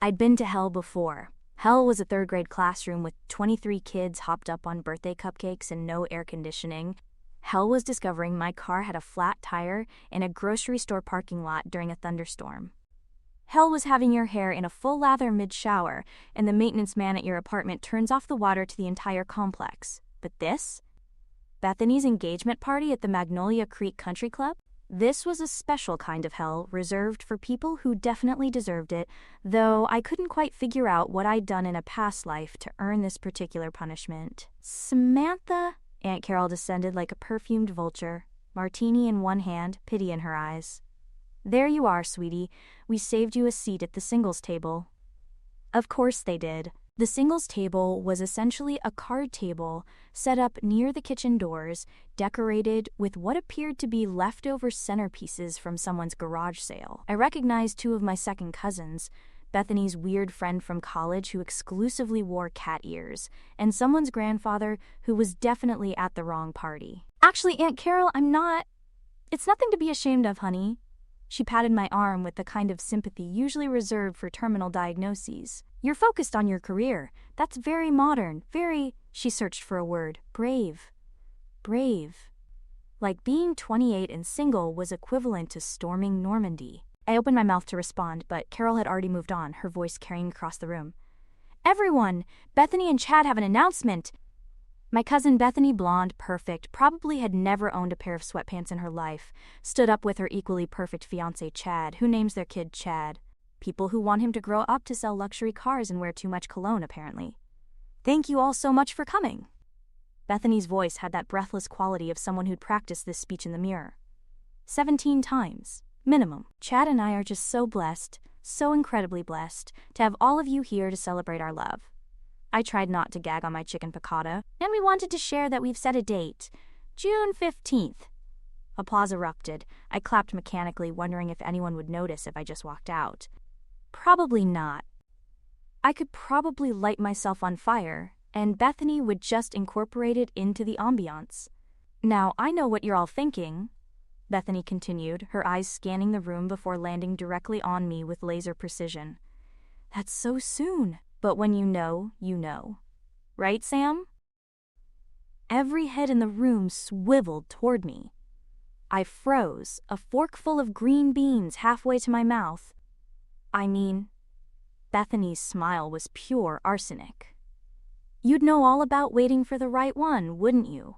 I'd been to hell before. Hell was a third-grade classroom with 23 kids hopped up on birthday cupcakes and no air conditioning. Hell was discovering my car had a flat tire in a grocery store parking lot during a thunderstorm. Hell was having your hair in a full lather mid-shower, and the maintenance man at your apartment turns off the water to the entire complex. But this? Bethany's engagement party at the Magnolia Creek Country Club? This was a special kind of hell reserved for people who definitely deserved it, though I couldn't quite figure out what I'd done in a past life to earn this particular punishment. Samantha? Aunt Carol descended like a perfumed vulture, martini in one hand, pity in her eyes. There you are, sweetie. We saved you a seat at the singles table. Of course they did. The singles table was essentially a card table set up near the kitchen doors, decorated with what appeared to be leftover centerpieces from someone's garage sale. I recognized two of my second cousins, Bethany's weird friend from college who exclusively wore cat ears, and someone's grandfather who was definitely at the wrong party. Actually, Aunt Carol, I'm not. It's nothing to be ashamed of, honey. She patted my arm with the kind of sympathy usually reserved for terminal diagnoses. You're focused on your career. That's very modern, very, she searched for a word, brave. Brave. Like being 28 and single was equivalent to storming Normandy. I opened my mouth to respond, but Carol had already moved on, her voice carrying across the room. Everyone! Bethany and Chad have an announcement! My cousin Bethany, blonde, perfect, probably had never owned a pair of sweatpants in her life, stood up with her equally perfect fiancé Chad, who names their kid Chad. People who want him to grow up to sell luxury cars and wear too much cologne, apparently. Thank you all so much for coming. Bethany's voice had that breathless quality of someone who'd practiced this speech in the mirror. 17 times, minimum. Chad and I are just so blessed, so incredibly blessed, to have all of you here to celebrate our love. I tried not to gag on my chicken piccata, and we wanted to share that we've set a date, June 15th. Applause erupted. I clapped mechanically, wondering if anyone would notice if I just walked out. Probably not. I could probably light myself on fire, and Bethany would just incorporate it into the ambiance. Now, I know what you're all thinking, Bethany continued, her eyes scanning the room before landing directly on me with laser precision. That's so soon. But when you know, you know. Right, Sam? Every head in the room swiveled toward me. I froze, a forkful of green beans halfway to my mouth. I mean, Bethany's smile was pure arsenic. You'd know all about waiting for the right one, wouldn't you?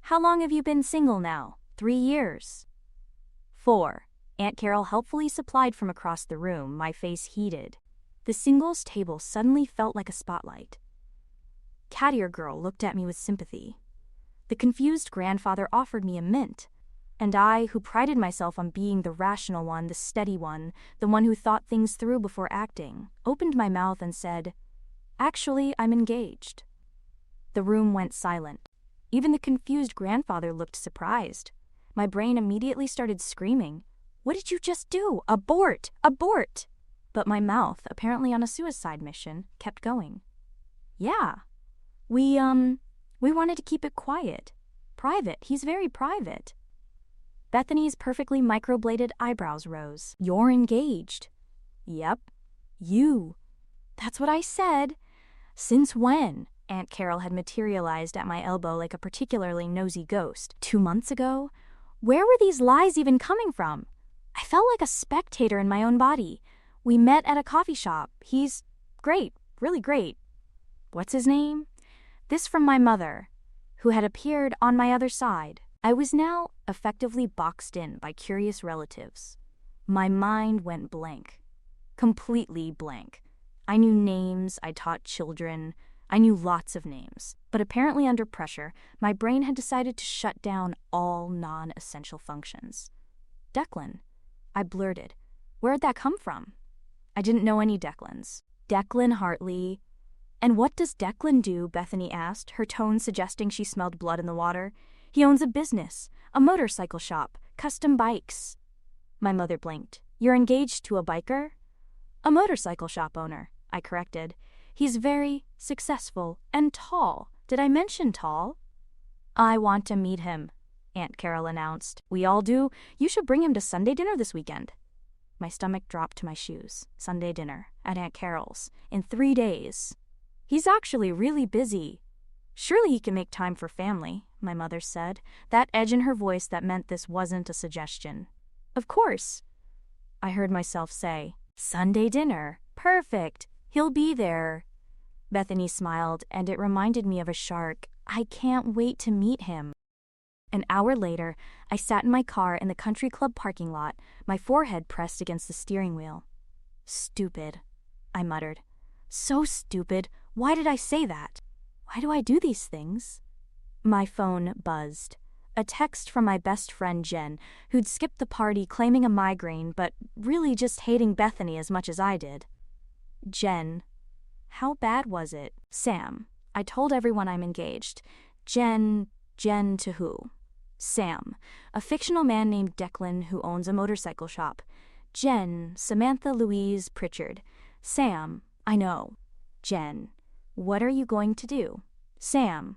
How long have you been single now? 3 years? 4. Aunt Carol helpfully supplied from across the room, my face heated. The singles table suddenly felt like a spotlight. Cat Ear Girl looked at me with sympathy. The confused grandfather offered me a mint, and I, who prided myself on being the rational one, the steady one, the one who thought things through before acting, opened my mouth and said, "Actually, I'm engaged." The room went silent. Even the confused grandfather looked surprised. My brain immediately started screaming, "What did you just do? Abort! Abort!" But my mouth, apparently on a suicide mission, kept going. Yeah. We wanted to keep it quiet. Private. He's very private. Bethany's perfectly microbladed eyebrows rose. You're engaged. Yep. You. That's what I said. Since when? Aunt Carol had materialized at my elbow like a particularly nosy ghost. 2 months ago? Where were these lies even coming from? I felt like a spectator in my own body. We met at a coffee shop. He's great, really great. What's his name? This from my mother, who had appeared on my other side. I was now effectively boxed in by curious relatives. My mind went blank. Completely blank. I knew names, I taught children, I knew lots of names. But apparently under pressure, my brain had decided to shut down all non-essential functions. Declan, I blurted. Where'd that come from? I didn't know any Declans. Declan Hartley. And what does Declan do? Bethany asked, her tone suggesting she smelled blood in the water. He owns a business, a motorcycle shop, custom bikes. My mother blinked. You're engaged to a biker? A motorcycle shop owner, I corrected. He's very successful and tall. Did I mention tall? I want to meet him, Aunt Carol announced. We all do. You should bring him to Sunday dinner this weekend. My stomach dropped to my shoes. Sunday dinner at Aunt Carol's in 3 days. He's actually really busy. Surely he can make time for family, my mother said, that edge in her voice that meant this wasn't a suggestion. Of course, I heard myself say. Sunday dinner. Perfect. He'll be there. Bethany smiled, and it reminded me of a shark. I can't wait to meet him. An hour later, I sat in my car in the country club parking lot, my forehead pressed against the steering wheel. Stupid, I muttered. So stupid. Why did I say that? Why do I do these things? My phone buzzed. A text from my best friend Jen, who'd skipped the party claiming a migraine but really just hating Bethany as much as I did. Jen. How bad was it? Sam. I told everyone I'm engaged. Jen to who? Sam. A fictional man named Declan who owns a motorcycle shop. Jen. Samantha Louise Pritchard. Sam. I know. Jen. What are you going to do? Sam.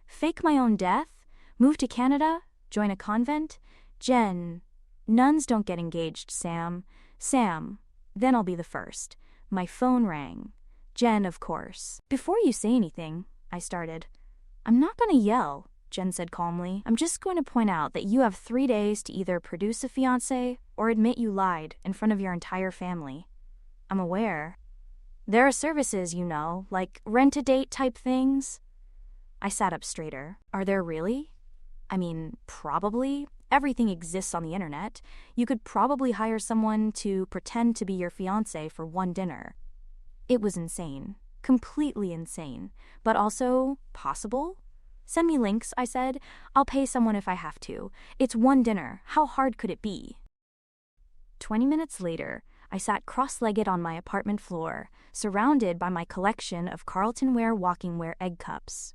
Fake my own death? Move to Canada? Join a convent? Jen. Nuns don't get engaged, Sam. Sam. Then I'll be the first. My phone rang. Jen, of course. Before you say anything, I started. I'm not going to yell, Jen said calmly. I'm just going to point out that you have 3 days to either produce a fiancé or admit you lied in front of your entire family. I'm aware. There are services, you know, like rent-a-date type things. I sat up straighter. Are there really? I mean, probably. Everything exists on the internet. You could probably hire someone to pretend to be your fiancé for one dinner. It was insane. Completely insane. But also possible? Send me links, I said. I'll pay someone if I have to. It's one dinner. How hard could it be? 20 minutes later, I sat cross-legged on my apartment floor, surrounded by my collection of Carlton-ware walking-wear egg cups.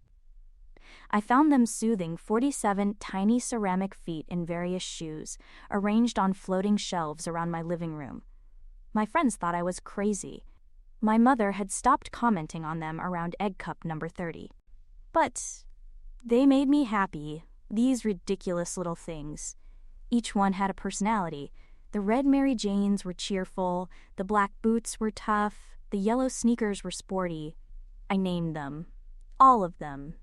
I found them soothing 47 tiny ceramic feet in various shoes, arranged on floating shelves around my living room. My friends thought I was crazy. My mother had stopped commenting on them around egg cup number 30. But they made me happy, these ridiculous little things. Each one had a personality. The red Mary Janes were cheerful, the black boots were tough, the yellow sneakers were sporty. I named them. All of them.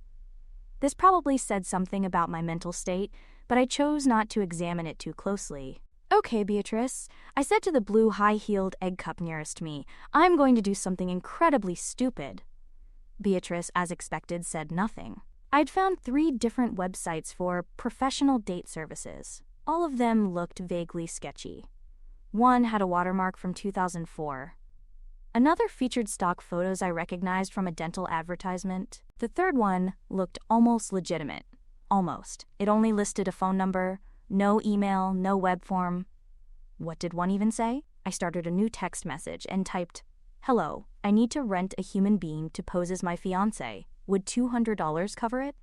This probably said something about my mental state, but I chose not to examine it too closely. Okay, Beatrice, I said to the blue high-heeled egg cup nearest me, I'm going to do something incredibly stupid. Beatrice, as expected, said nothing. I'd found 3 different websites for professional date services. All of them looked vaguely sketchy. One had a watermark from 2004. Another featured stock photos I recognized from a dental advertisement. The third one looked almost legitimate. Almost. It only listed a phone number, no email, no web form. What did one even say? I started a new text message and typed, "Hello, I need to rent a human being to pose as my fiancé. Would $200 cover it?"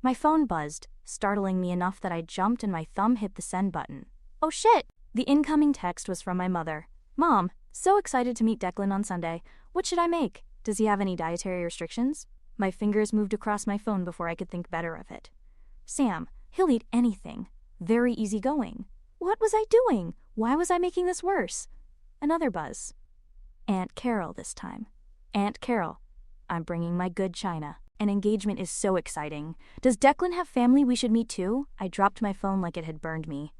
My phone buzzed, startling me enough that I jumped and my thumb hit the send button. Oh shit! The incoming text was from my mother. Mom, so excited to meet Declan on Sunday. What should I make? Does he have any dietary restrictions? My fingers moved across my phone before I could think better of it. Sam, he'll eat anything. Very easygoing. What was I doing? Why was I making this worse? Another buzz. Aunt Carol this time. Aunt Carol. I'm bringing my good china. An engagement is so exciting. Does Declan have family we should meet too? I dropped my phone like it had burned me.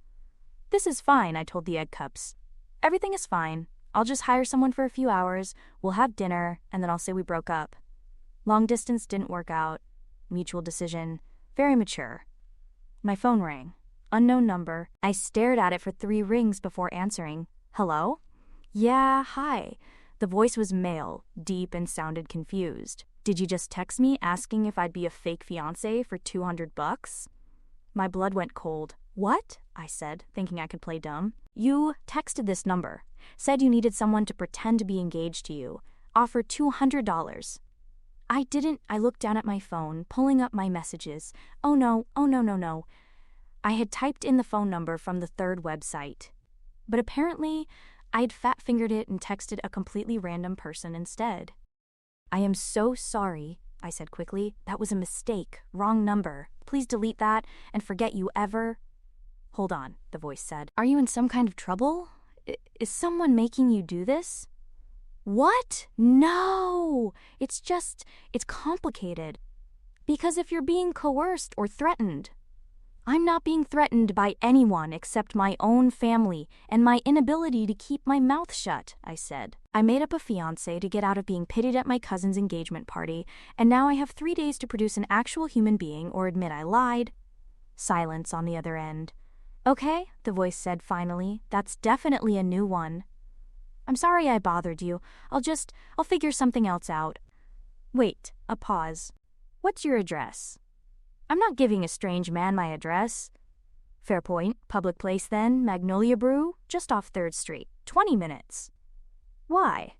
This is fine, I told the egg cups. Everything is fine. I'll just hire someone for a few hours, we'll have dinner, and then I'll say we broke up. Long distance didn't work out. Mutual decision. Very mature. My phone rang. Unknown number. I stared at it for 3 rings before answering. Hello? Yeah, hi. The voice was male, deep, and sounded confused. Did you just text me asking if I'd be a fake fiancé for $200? My blood went cold. What? I said, thinking I could play dumb. You texted this number. Said you needed someone to pretend to be engaged to you. Offered $200. I didn't. I looked down at my phone, pulling up my messages. Oh no. I had typed in the phone number from the 3rd website. But apparently, I'd fat-fingered it and texted a completely random person instead. I am so sorry, I said quickly. That was a mistake. Wrong number. Please delete that and forget you ever... Hold on, the voice said. Are you in some kind of trouble? Is someone making you do this?" "What? No! It's complicated. Because if you're being coerced or threatened." "I'm not being threatened by anyone except my own family and my inability to keep my mouth shut," I said. "I made up a fiancé to get out of being pitied at my cousin's engagement party, and now I have 3 days to produce an actual human being or admit I lied." Silence on the other end. "Okay," the voice said finally. "That's definitely a new one. I'm sorry I bothered you. I'll figure something else out." Wait, a pause. "What's your address?" "I'm not giving a strange man my address." "Fair point. Public place then, Magnolia Brew, just off 3rd Street. 20 minutes. "Why?"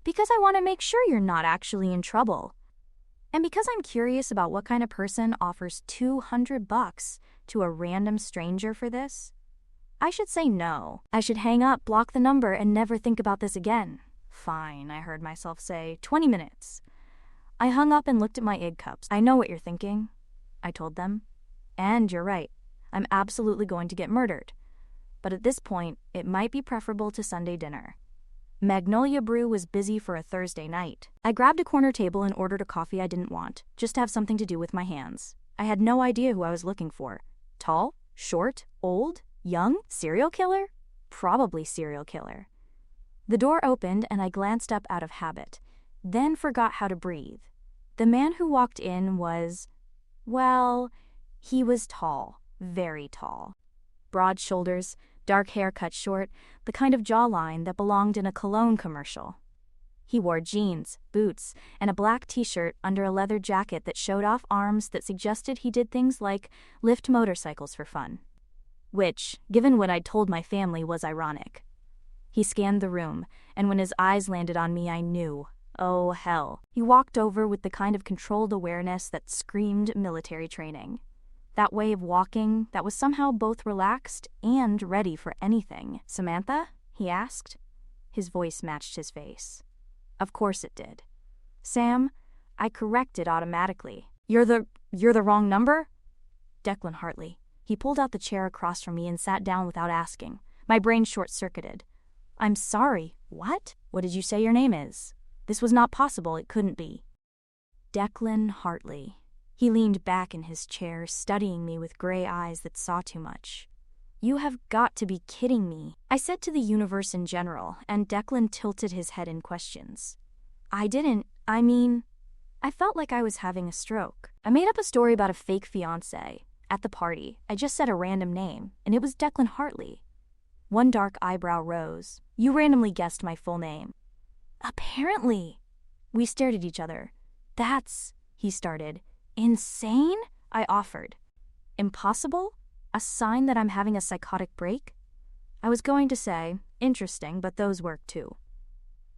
"Because I want to make sure you're not actually in trouble. And because I'm curious about what kind of person offers $200 to a random stranger for this. I should say no. I should hang up, block the number, and never think about this again." "Fine," I heard myself say. 20 minutes. I hung up and looked at my egg cups. "I know what you're thinking," I told them. "And you're right. I'm absolutely going to get murdered. But at this point, it might be preferable to Sunday dinner." Magnolia Brew was busy for a Thursday night. I grabbed a corner table and ordered a coffee I didn't want, just to have something to do with my hands. I had no idea who I was looking for. Tall? Short? Old? Young? Serial killer? Probably serial killer. The door opened and I glanced up out of habit, then forgot how to breathe. The man who walked in was, well, he was tall, very tall. Broad shoulders, dark hair cut short, the kind of jawline that belonged in a cologne commercial. He wore jeans, boots, and a black t-shirt under a leather jacket that showed off arms that suggested he did things like lift motorcycles for fun. Which, given what I'd told my family, was ironic. He scanned the room, and when his eyes landed on me, I knew. Oh, hell. He walked over with the kind of controlled awareness that screamed military training. That way of walking that was somehow both relaxed and ready for anything. "Samantha?" he asked. His voice matched his face. Of course it did. "Sam?" I corrected automatically. You're the wrong number?" "Declan Hartley." He pulled out the chair across from me and sat down without asking. My brain short-circuited. "I'm sorry. What? What did you say your name is?" This was not possible. It couldn't be. "Declan Hartley." He leaned back in his chair, studying me with gray eyes that saw too much. "You have got to be kidding me," I said to the universe in general, and Declan tilted his head in questions. I felt like I was having a stroke. I made up a story about a fake fiancé. At the party, I just said a random name, and it was Declan Hartley. One dark eyebrow rose. "You randomly guessed my full name." "Apparently." We stared at each other. "That's," he started. "Insane?" I offered. "Impossible? A sign that I'm having a psychotic break?" I was going to say, interesting, but those work too.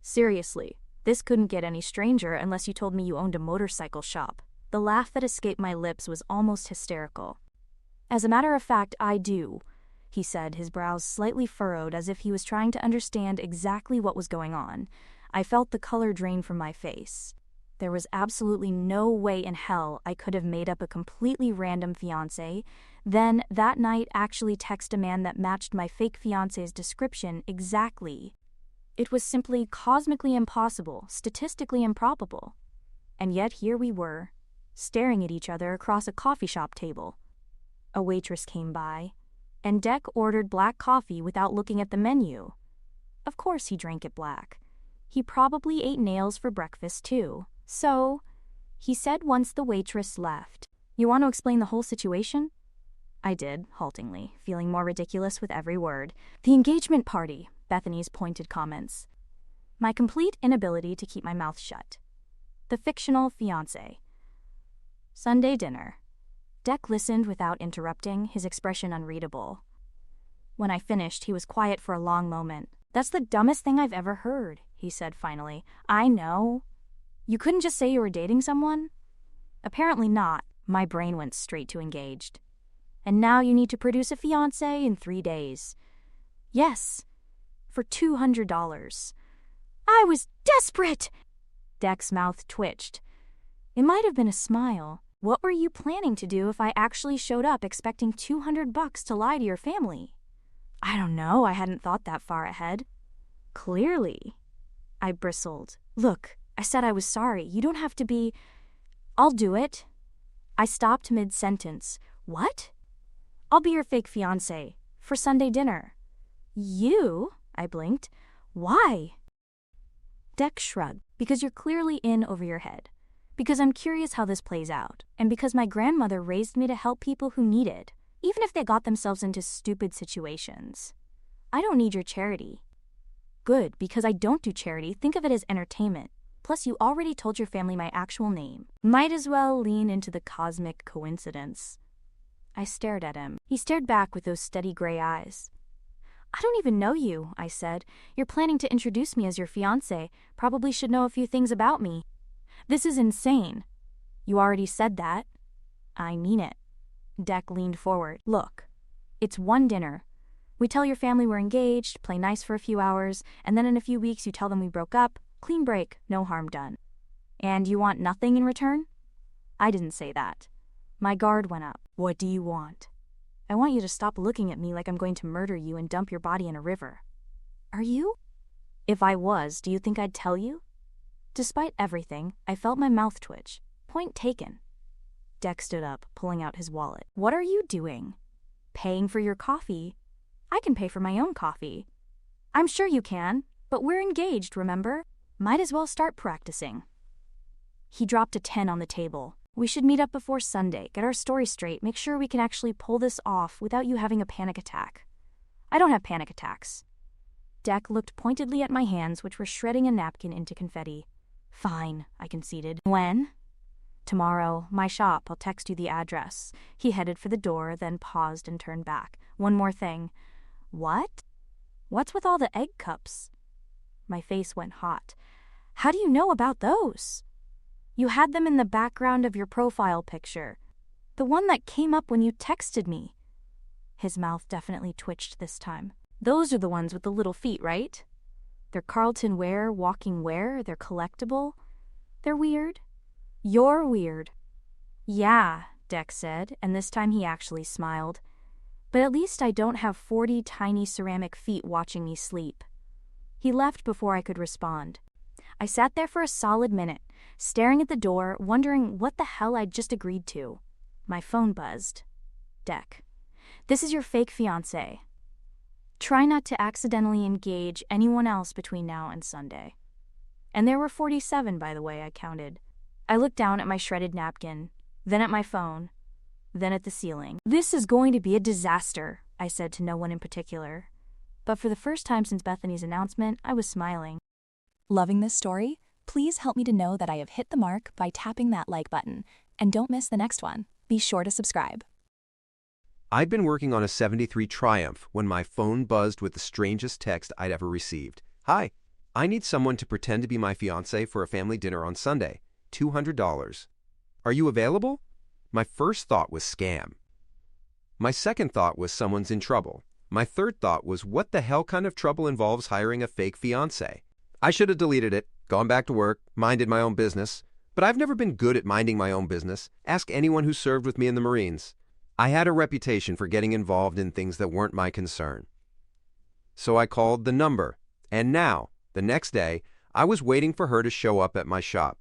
"Seriously, this couldn't get any stranger unless you told me you owned a motorcycle shop." The laugh that escaped my lips was almost hysterical. "As a matter of fact, I do," he said, his brows slightly furrowed as if he was trying to understand exactly what was going on. I felt the color drain from my face. There was absolutely no way in hell I could have made up a completely random fiancé, then that night actually text a man that matched my fake fiancé's description exactly. It was simply cosmically impossible, statistically improbable. And yet here we were, staring at each other across a coffee shop table. A waitress came by, and Deck ordered black coffee without looking at the menu. Of course he drank it black. He probably ate nails for breakfast too. "So," he said once the waitress left, "you want to explain the whole situation?" I did, haltingly, feeling more ridiculous with every word. "The engagement party," Bethany's pointed comments. My complete inability to keep my mouth shut. "The fictional fiancé." "Sunday dinner." Deck listened without interrupting, his expression unreadable. When I finished, he was quiet for a long moment. "That's the dumbest thing I've ever heard," he said finally. "I know. You couldn't just say you were dating someone?" "Apparently not." My brain went straight to engaged. "And now you need to produce a fiancé in 3 days." "Yes, for $200. I was desperate! Deck's mouth twitched. It might have been a smile. "What were you planning to do if I actually showed up expecting $200 to lie to your family?" I don't know, I hadn't thought that far ahead. Clearly. I bristled. Look, I said I was sorry. You don't have to be... I'll do it. I stopped mid-sentence. What? I'll be your fake fiancé for Sunday dinner. You? I blinked. Why? Deck shrugged. Because you're clearly in over your head. Because I'm curious how this plays out. And because my grandmother raised me to help people who need it, even if they got themselves into stupid situations. I don't need your charity. Good, because I don't do charity. Think of it as entertainment. Plus, you already told your family my actual name. Might as well lean into the cosmic coincidence. I stared at him. He stared back with those steady gray eyes. I don't even know you, I said. You're planning to introduce me as your fiancé. Probably should know a few things about me. This is insane. You already said that. I mean it. Deck leaned forward. Look, it's one dinner. We tell your family we're engaged, play nice for a few hours, and then in a few weeks you tell them we broke up. Clean break, no harm done. And you want nothing in return? I didn't say that. My guard went up. What do you want? I want you to stop looking at me like I'm going to murder you and dump your body in a river. Are you? If I was, do you think I'd tell you? Despite everything, I felt my mouth twitch. Point taken. Deck stood up, pulling out his wallet. What are you doing? Paying for your coffee? I can pay for my own coffee. I'm sure you can, but we're engaged, remember? Might as well start practicing. He dropped a 10 on the table. We should meet up before Sunday, get our story straight, make sure we can actually pull this off without you having a panic attack. I don't have panic attacks. Deck looked pointedly at my hands, which were shredding a napkin into confetti. Fine, I conceded. When? Tomorrow, my shop, I'll text you the address. He headed for the door, then paused and turned back. One more thing. What? What's with all the egg cups? My face went hot. How do you know about those? You had them in the background of your profile picture. The one that came up when you texted me. His mouth definitely twitched this time. Those are the ones with the little feet, right? They're Carlton wear, walking wear, they're collectible. They're weird. You're weird. Yeah, Deck said, and this time he actually smiled. But at least I don't have 40 tiny ceramic feet watching me sleep. He left before I could respond. I sat there for a solid minute, staring at the door, wondering what the hell I'd just agreed to. My phone buzzed. Deck. This is your fake fiancé. Try not to accidentally engage anyone else between now and Sunday. And there were 47, by the way, I counted. I looked down at my shredded napkin, then at my phone, then at the ceiling. This is going to be a disaster, I said to no one in particular. But for the first time since Bethany's announcement, I was smiling. Loving this story? Please help me to know that I have hit the mark by tapping that like button. And don't miss the next one. Be sure to subscribe. I'd been working on a 73 Triumph when my phone buzzed with the strangest text I'd ever received. Hi, I need someone to pretend to be my fiancé for a family dinner on Sunday. $200. Are you available? My first thought was scam. My second thought was someone's in trouble. My third thought was what the hell kind of trouble involves hiring a fake fiancé? I should have deleted it, gone back to work, minded my own business. But I've never been good at minding my own business. Ask anyone who served with me in the Marines. I had a reputation for getting involved in things that weren't my concern. So I called the number, and now, the next day, I was waiting for her to show up at my shop.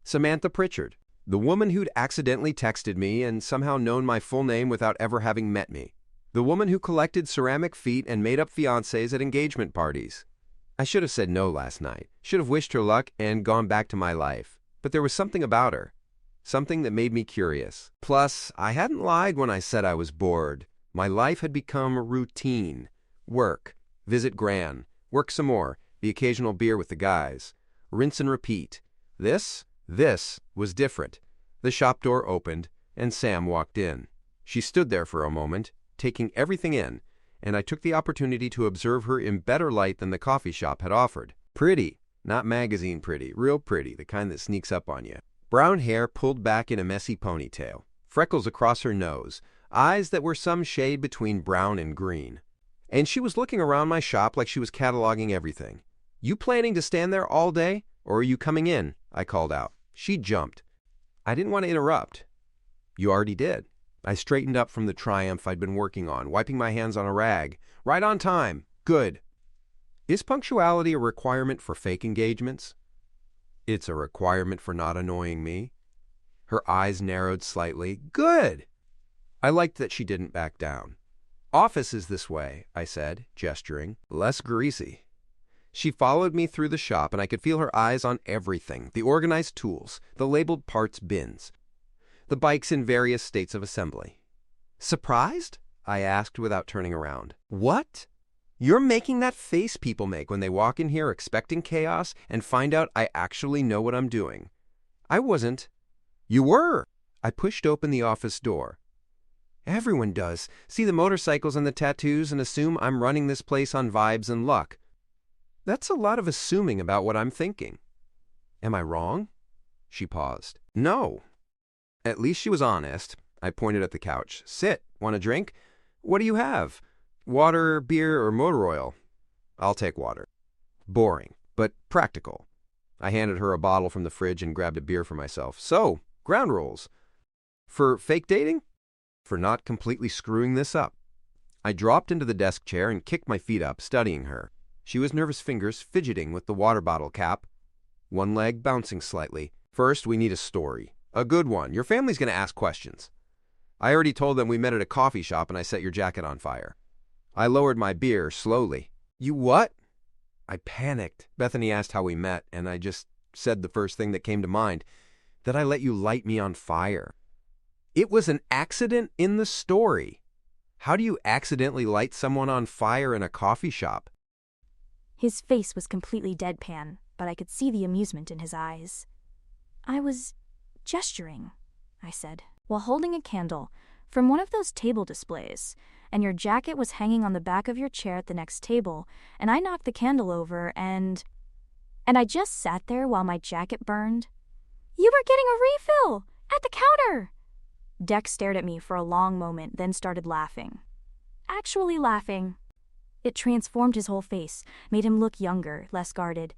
Samantha Pritchard, the woman who'd accidentally texted me and somehow known my full name without ever having met me. The woman who collected ceramic feet and made up fiancés at engagement parties. I should have said no last night, should have wished her luck and gone back to my life. But there was something about her. Something that made me curious. Plus, I hadn't lied when I said I was bored. My life had become routine. Work, visit Gran, work some more, the occasional beer with the guys. Rinse and repeat. This was different. The shop door opened, and Sam walked in. She stood there for a moment, taking everything in, and I took the opportunity to observe her in better light than the coffee shop had offered. Pretty, not magazine pretty, real pretty, the kind that sneaks up on you. Brown hair pulled back in a messy ponytail, freckles across her nose, eyes that were some shade between brown and green. And she was looking around my shop like she was cataloging everything. You planning to stand there all day, or are you coming in? I called out. She jumped. I didn't want to interrupt. You already did. I straightened up from the triumph I'd been working on, wiping my hands on a rag. Right on time. Good. Is punctuality a requirement for fake engagements? It's a requirement for not annoying me. Her eyes narrowed slightly. Good. I liked that she didn't back down. Office is this way, I said, gesturing. Less greasy. She followed me through the shop, and I could feel her eyes on everything, the organized tools, the labeled parts bins, the bikes in various states of assembly. Surprised? I asked without turning around. What? You're making that face people make when they walk in here expecting chaos and find out I actually know what I'm doing. I wasn't. You were. I pushed open the office door. Everyone does. See the motorcycles and the tattoos and assume I'm running this place on vibes and luck. That's a lot of assuming about what I'm thinking. Am I wrong? She paused. No. At least she was honest. I pointed at the couch. Sit. Want a drink? What do you have? Water, beer, or motor oil? I'll take water. Boring, but practical. I handed her a bottle from the fridge and grabbed a beer for myself. So, ground rules. For fake dating? For not completely screwing this up. I dropped into the desk chair and kicked my feet up, studying her. She was nervous fingers fidgeting with the water bottle cap, one leg bouncing slightly. First, we need a story. A good one. Your family's going to ask questions. I already told them we met at a coffee shop and I set your jacket on fire. I lowered my beer slowly. You what? I panicked. Bethany asked how we met, and I just said the first thing that came to mind, that I let you light me on fire. It was an accident in the story. How do you accidentally light someone on fire in a coffee shop? His face was completely deadpan, but I could see the amusement in his eyes. I was gesturing, I said, while holding a candle from one of those table displays, and your jacket was hanging on the back of your chair at the next table, and I knocked the candle over, and I just sat there while my jacket burned. You were getting a refill! At the counter! Deck stared at me for a long moment, then started laughing. Actually laughing. It transformed his whole face, made him look younger, less guarded.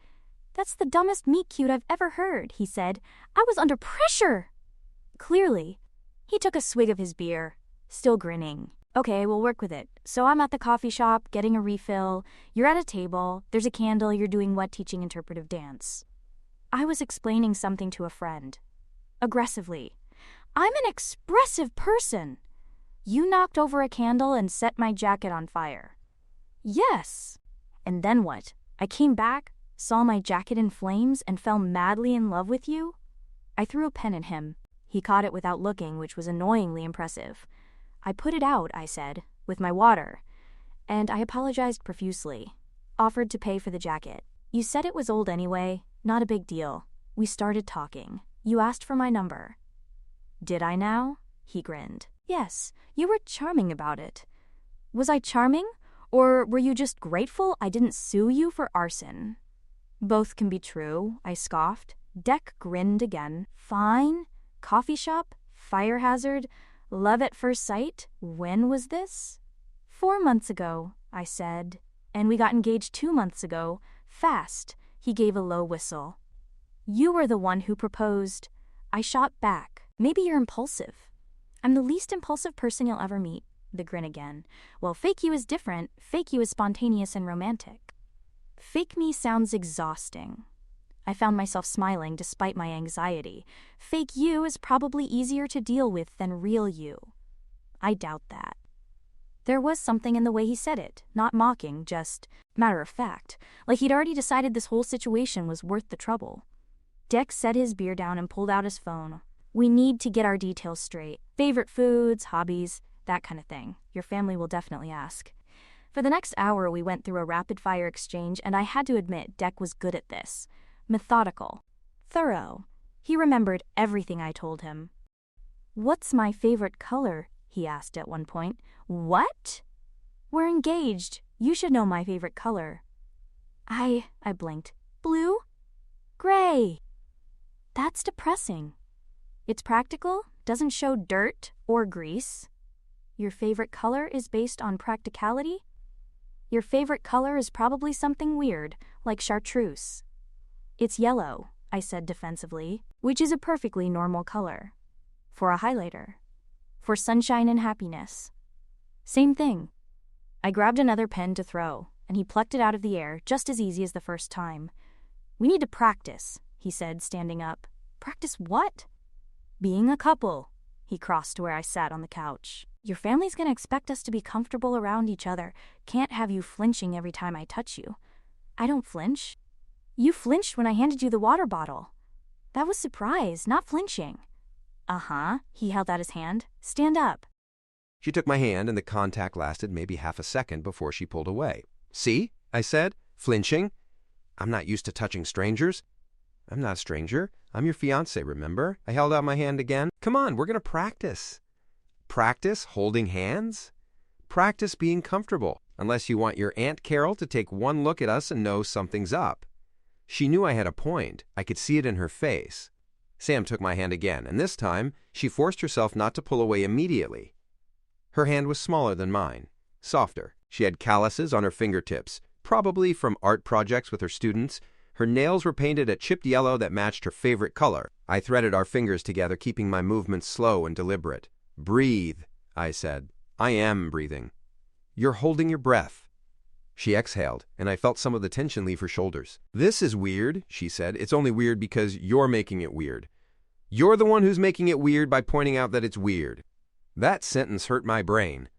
That's the dumbest meet-cute I've ever heard, he said. I was under pressure! Clearly. He took a swig of his beer, still grinning. Okay, we'll work with it. So I'm at the coffee shop, getting a refill. You're at a table. There's a candle. You're doing what, teaching interpretive dance. I was explaining something to a friend. Aggressively. I'm an expressive person. You knocked over a candle and set my jacket on fire. Yes. And then what? I came back, saw my jacket in flames, and fell madly in love with you? I threw a pen at him. He caught it without looking, which was annoyingly impressive. I put it out, I said, with my water, and I apologized profusely. Offered to pay for the jacket. You said it was old anyway, not a big deal. We started talking. You asked for my number. Did I now? He grinned. Yes, you were charming about it. Was I charming? Or were you just grateful I didn't sue you for arson? Both can be true, I scoffed. Deck grinned again. Fine. Coffee shop? Fire hazard? Love at first sight? When was this? 4 months ago, I said. And we got engaged 2 months ago. Fast. He gave a low whistle. You were the one who proposed. I shot back. Maybe you're impulsive. I'm the least impulsive person you'll ever meet. The grin again. Well, fake you is different. Fake you is spontaneous and romantic. Fake me sounds exhausting. I found myself smiling despite my anxiety. Fake you is probably easier to deal with than real you. I doubt that. There was something in the way he said it, not mocking, just matter of fact, like he'd already decided this whole situation was worth the trouble. Deck set his beer down and pulled out his phone. We need to get our details straight. Favorite foods, hobbies, that kind of thing. Your family will definitely ask. For the next hour, we went through a rapid-fire exchange, and I had to admit Deck was good at this. Methodical. Thorough. He remembered everything I told him. What's my favorite color? He asked at one point. What? We're engaged. You should know my favorite color. I blinked. Blue? Gray. That's depressing. It's practical, doesn't show dirt or grease. Your favorite color is based on practicality? Your favorite color is probably something weird, like chartreuse. It's yellow, I said defensively, which is a perfectly normal color. For a highlighter. For sunshine and happiness. Same thing. I grabbed another pen to throw, and he plucked it out of the air just as easy as the first time. We need to practice, he said, standing up. Practice what? Being a couple. He crossed to where I sat on the couch. Your family's gonna expect us to be comfortable around each other. Can't have you flinching every time I touch you. I don't flinch. You flinched when I handed you the water bottle. That was surprise, not flinching. Uh-huh, he held out his hand. Stand up. She took my hand, and the contact lasted maybe half a second before she pulled away. See, I said, flinching. I'm not used to touching strangers. I'm not a stranger. I'm your fiancé, remember? I held out my hand again. Come on, we're going to practice. Practice holding hands? Practice being comfortable, unless you want your Aunt Carol to take one look at us and know something's up. She knew I had a point. I could see it in her face. Sam took my hand again, and this time she forced herself not to pull away immediately. Her hand was smaller than mine, softer. She had calluses on her fingertips, probably from art projects with her students. Her nails were painted a chipped yellow that matched her favorite color. I threaded our fingers together, keeping my movements slow and deliberate. Breathe, I said. I am breathing. You're holding your breath. She exhaled, and I felt some of the tension leave her shoulders. This is weird, she said. It's only weird because you're making it weird. You're the one who's making it weird by pointing out that it's weird. That sentence hurt my brain.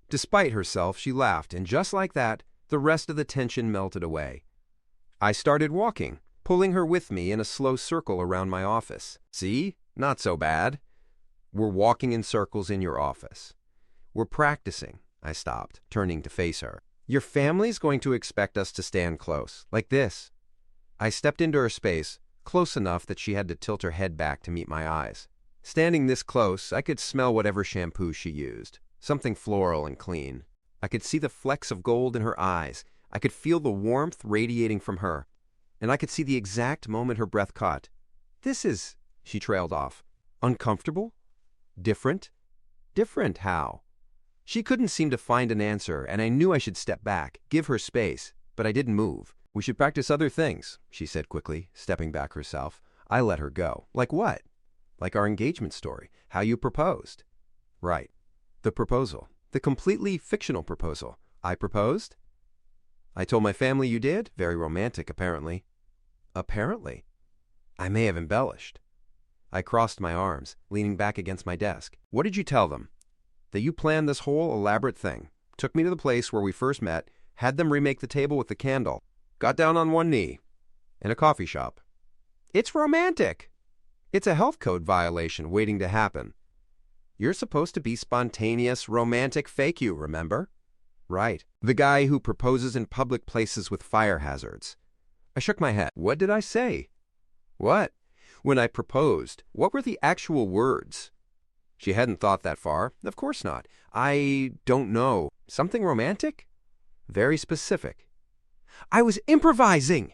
Despite herself, she laughed, and just like that, the rest of the tension melted away. I started walking, pulling her with me in a slow circle around my office. See? Not so bad. We're walking in circles in your office. We're practicing. I stopped, turning to face her. Your family's going to expect us to stand close, like this. I stepped into her space, close enough that she had to tilt her head back to meet my eyes. Standing this close, I could smell whatever shampoo she used, something floral and clean. I could see the flecks of gold in her eyes. I could feel the warmth radiating from her, and I could see the exact moment her breath caught. This is, she trailed off, uncomfortable? Different? Different how? She couldn't seem to find an answer, and I knew I should step back, give her space, but I didn't move. We should practice other things, she said quickly, stepping back herself. I let her go. Like what? Like our engagement story, how you proposed. Right. The proposal. The completely fictional proposal. I proposed? I told my family you did? Very romantic, apparently. Apparently? I may have embellished. I crossed my arms, leaning back against my desk. What did you tell them? That you planned this whole elaborate thing, took me to the place where we first met, had them remake the table with the candle, got down on one knee, in a coffee shop. It's romantic. It's a health code violation waiting to happen. You're supposed to be spontaneous, romantic fake you, remember? Right. The guy who proposes in public places with fire hazards. I shook my head. What did I say? What? When I proposed, what were the actual words? She hadn't thought that far. Of course not. I don't know. Something romantic? Very specific. I was improvising!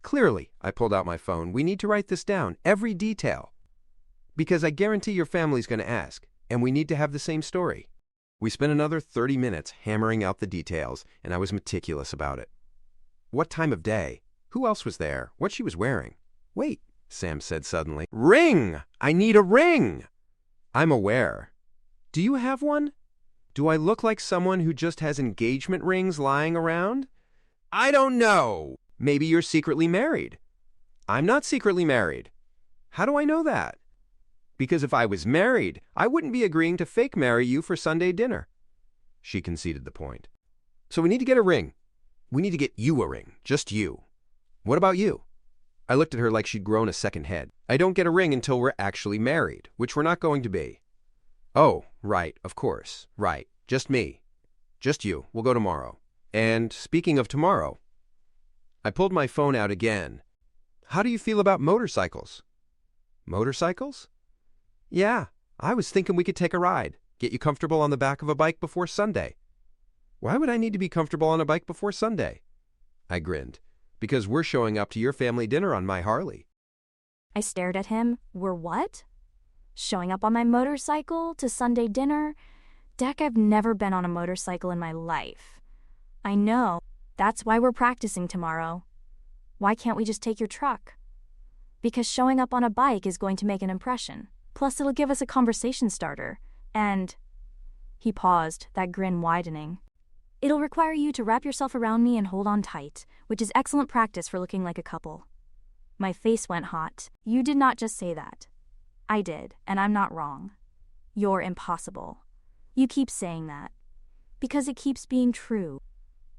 Clearly, I pulled out my phone. We need to write this down, every detail. Because I guarantee your family's going to ask, and we need to have the same story. We spent another 30 minutes hammering out the details, and I was meticulous about it. What time of day? Who else was there? What she was wearing? Wait, Sam said suddenly. Ring! I need a ring! I'm aware. Do you have one? Do I look like someone who just has engagement rings lying around? I don't know. Maybe you're secretly married. I'm not secretly married. How do I know that? Because if I was married, I wouldn't be agreeing to fake marry you for Sunday dinner. She conceded the point. So we need to get a ring. We need to get you a ring. Just you. What about you? I looked at her like she'd grown a second head. I don't get a ring until we're actually married, which we're not going to be. Oh, right, of course. Right. Just me. Just you. We'll go tomorrow. And speaking of tomorrow, I pulled my phone out again. How do you feel about motorcycles? Motorcycles? Yeah, I was thinking we could take a ride. Get you comfortable on the back of a bike before Sunday. Why would I need to be comfortable on a bike before Sunday? I grinned. Because we're showing up to your family dinner on my Harley. I stared at him. We're what? Showing up on my motorcycle to Sunday dinner? Deck, I've never been on a motorcycle in my life. I know. That's why we're practicing tomorrow. Why can't we just take your truck? Because showing up on a bike is going to make an impression. Plus, it'll give us a conversation starter. And he paused, that grin widening. It'll require you to wrap yourself around me and hold on tight, which is excellent practice for looking like a couple. My face went hot. You did not just say that. I did, and I'm not wrong. You're impossible. You keep saying that. Because it keeps being true.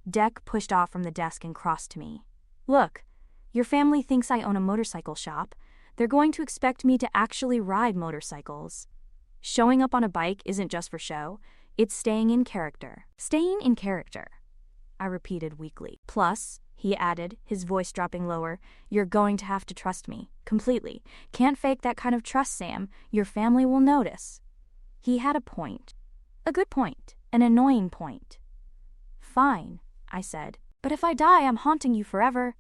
Deck pushed off from the desk and crossed to me. Look, your family thinks I own a motorcycle shop. They're going to expect me to actually ride motorcycles. Showing up on a bike isn't just for show. It's staying in character. Staying in character, I repeated weakly. Plus, he added, his voice dropping lower, you're going to have to trust me. Completely. Can't fake that kind of trust, Sam. Your family will notice. He had a point. A good point. An annoying point. Fine, I said. But if I die, I'm haunting you forever.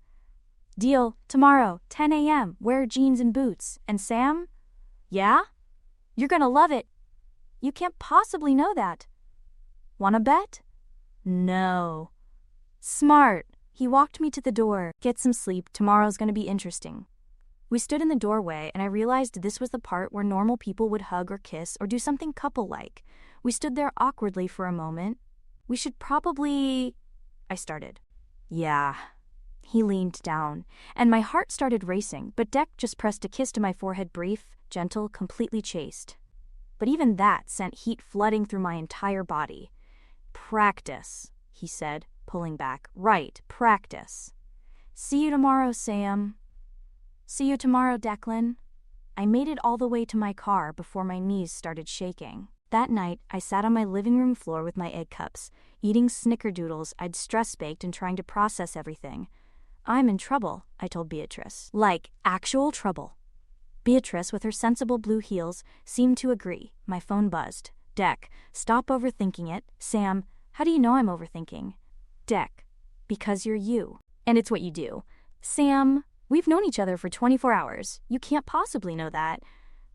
Deal. Tomorrow, 10 a.m. Wear jeans and boots. And Sam? Yeah? You're gonna love it. You can't possibly know that. Wanna bet? No. Smart. He walked me to the door. Get some sleep. Tomorrow's gonna be interesting. We stood in the doorway, and I realized this was the part where normal people would hug or kiss or do something couple-like. We stood there awkwardly for a moment. We should probably... I started. Yeah. He leaned down, and my heart started racing, but Deck just pressed a kiss to my forehead, brief, gentle, completely chaste. But even that sent heat flooding through my entire body. Practice, he said, pulling back. Right, practice. See you tomorrow, Sam. See you tomorrow, Declan. I made it all the way to my car before my knees started shaking. That night, I sat on my living room floor with my egg cups, eating snickerdoodles I'd stress-baked and trying to process everything. I'm in trouble, I told Beatrice. Like, actual trouble. Beatrice, with her sensible blue heels, seemed to agree. My phone buzzed. Deck, stop overthinking it. Sam, how do you know I'm overthinking? Deck, because you're you. And it's what you do. Sam, we've known each other for 24 hours. You can't possibly know that.